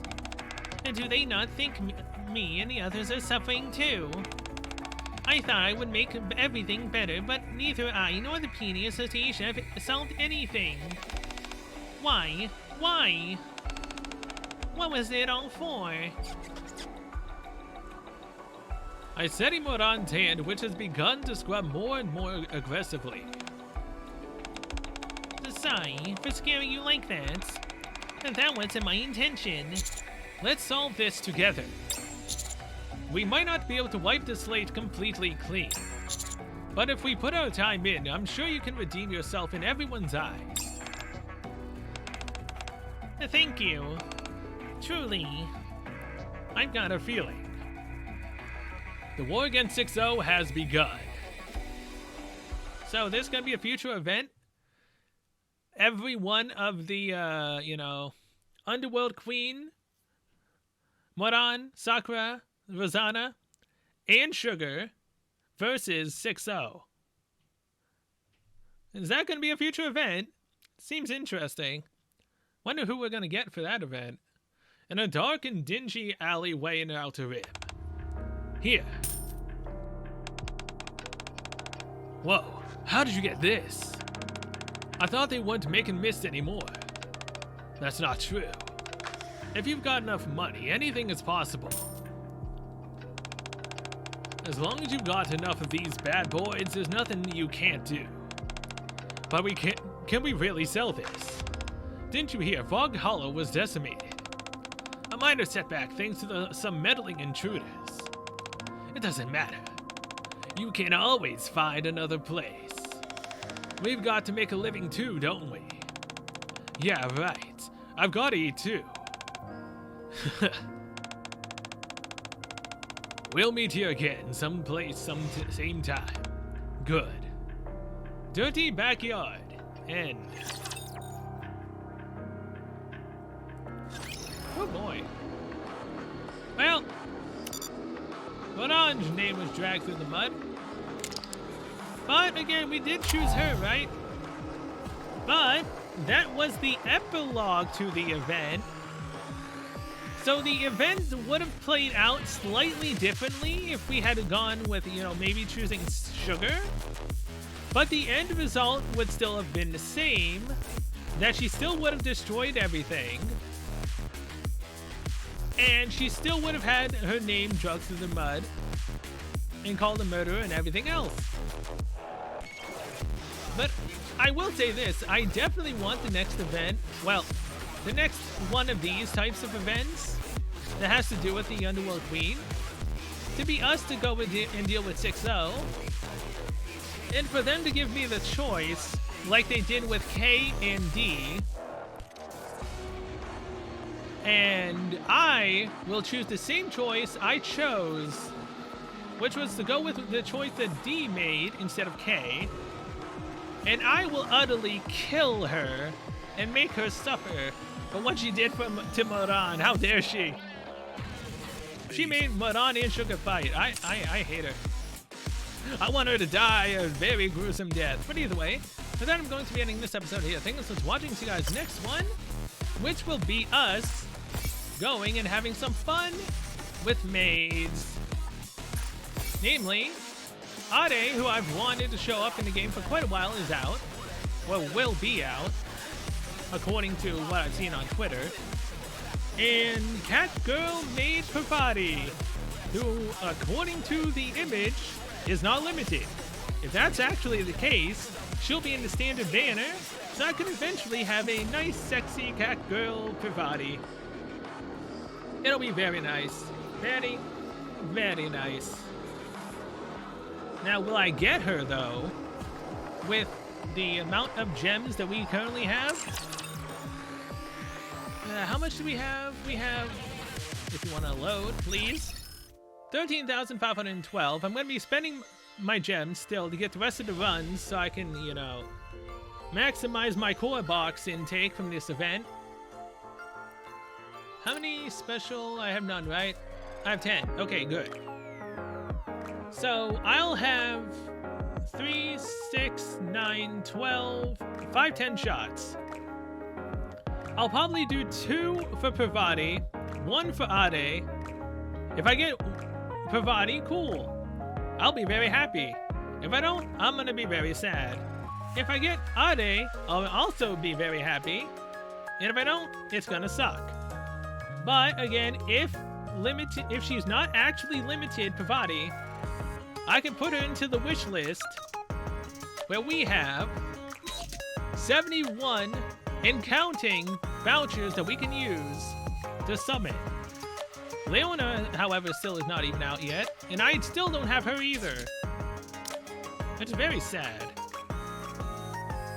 And do they not think me and the others are suffering too? I thought I would make everything better, but neither I nor the Peony Association have solved anything. Why? Why? What was it all for? I set him Moran's hand, which has begun to scrub more and more aggressively. Sorry for scaring you like that. That wasn't my intention. Let's solve this together. We might not be able to wipe the slate completely clean, but if we put our time in, I'm sure you can redeem yourself in everyone's eyes. Thank you. Truly. I've got a feeling. The war against 6-0 has begun. So there's gonna be a future event. Every one of the, Underworld Queen, Moran, Sakura, Rosanna, and Sugar versus 6-0. Is that going to be a future event? Seems interesting. Wonder who we're going to get for that event. In a dark and dingy alleyway in Outer Rim. Here. Whoa, how did you get this? I thought they weren't making mist anymore. That's not true. If you've got enough money, anything is possible. As long as you've got enough of these bad boys, there's nothing you can't do. But can we really sell this? Didn't you hear Fog Hollow was decimated? A minor setback thanks to some meddling intruders. It doesn't matter. You can always find another place. We've got to make a living too, don't we? Yeah, right. I've got to eat too. We'll meet here again, someplace, same time. Good. Dirty backyard. End. Oh boy. Well, Moran's name was dragged through the mud. But again, we did choose her, right? But that was the epilogue to the event. So the event would have played out slightly differently if we had gone with, maybe choosing Sugar. But the end result would still have been the same. That she still would have destroyed everything. And she still would have had her name dragged through the mud. And called a murderer and everything else. But I will say this, I definitely want the next event, well, the next one of these types of events that has to do with the Underworld Queen, to be us to go and deal with 6-0, and for them to give me the choice, like they did with K and D, and I will choose the same choice I chose, which was to go with the choice that D made instead of K, and I will utterly kill her and make her suffer for what she did to Moran. How dare she? She made Moran and Sugar fight. I hate her. I want her to die a very gruesome death. But either way, for that I'm going to be ending this episode here. Thank you so much for watching. See you guys next one, which will be us going and having some fun with maids. Namely, Ade, who I've wanted to show up in the game for quite a while, is out. Well, will be out, according to what I've seen on Twitter. And Catgirl Maid Parvati, who, according to the image, is not limited. If that's actually the case, she'll be in the standard banner, so I can eventually have a nice, sexy Catgirl Parvati. It'll be very nice. Very, very nice. Now, will I get her, though, with the amount of gems that we currently have? How much do we have? We have, if you want to load, please, 13,512. I'm going to be spending my gems still to get the rest of the runs so I can, you know, maximize my core box intake from this event. How many special? I have none, right? I have 10. Okay, good. So I'll have 3, 6, 9, 12, 5, 10 shots. I'll probably do 2 for Parvati, 1 for Ade. If I get Parvati, cool. I'll be very happy. If I don't, I'm gonna be very sad. If I get Ade, I'll also be very happy. And if I don't, it's gonna suck. But again, if she's not actually limited Parvati, I can put her into the wish list where we have 71 and counting vouchers that we can use to summon. Leona, however, still is not even out yet, and I still don't have her either. It's very sad.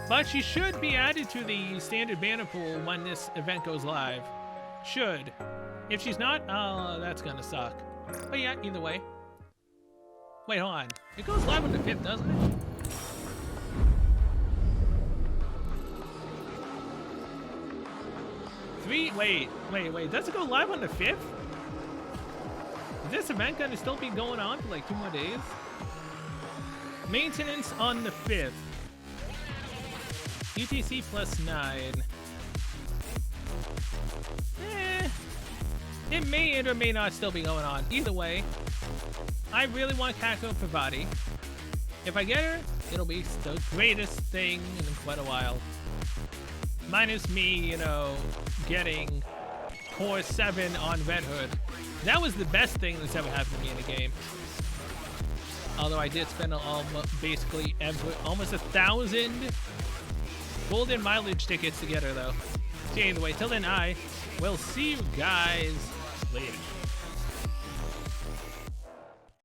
But she should be added to the standard banner pool when this event goes live. Should. If she's not, oh, that's gonna suck. But yeah, either way. Wait, hold on. It goes live on the 5th, doesn't it? Wait. Does it go live on the 5th? Is this event gonna still be going on for like 2 more days? Maintenance on the 5th. UTC plus 9. It may or may not still be going on. Either way, I really want Catgirl Parvati. If I get her, it'll be the greatest thing in quite a while. Minus me, you know, getting Core 7 on Red Hood. That was the best thing that's ever happened to me in a game. Although I did spend basically almost 1,000 golden mileage tickets to get her, though. So anyway, till then, I will see you guys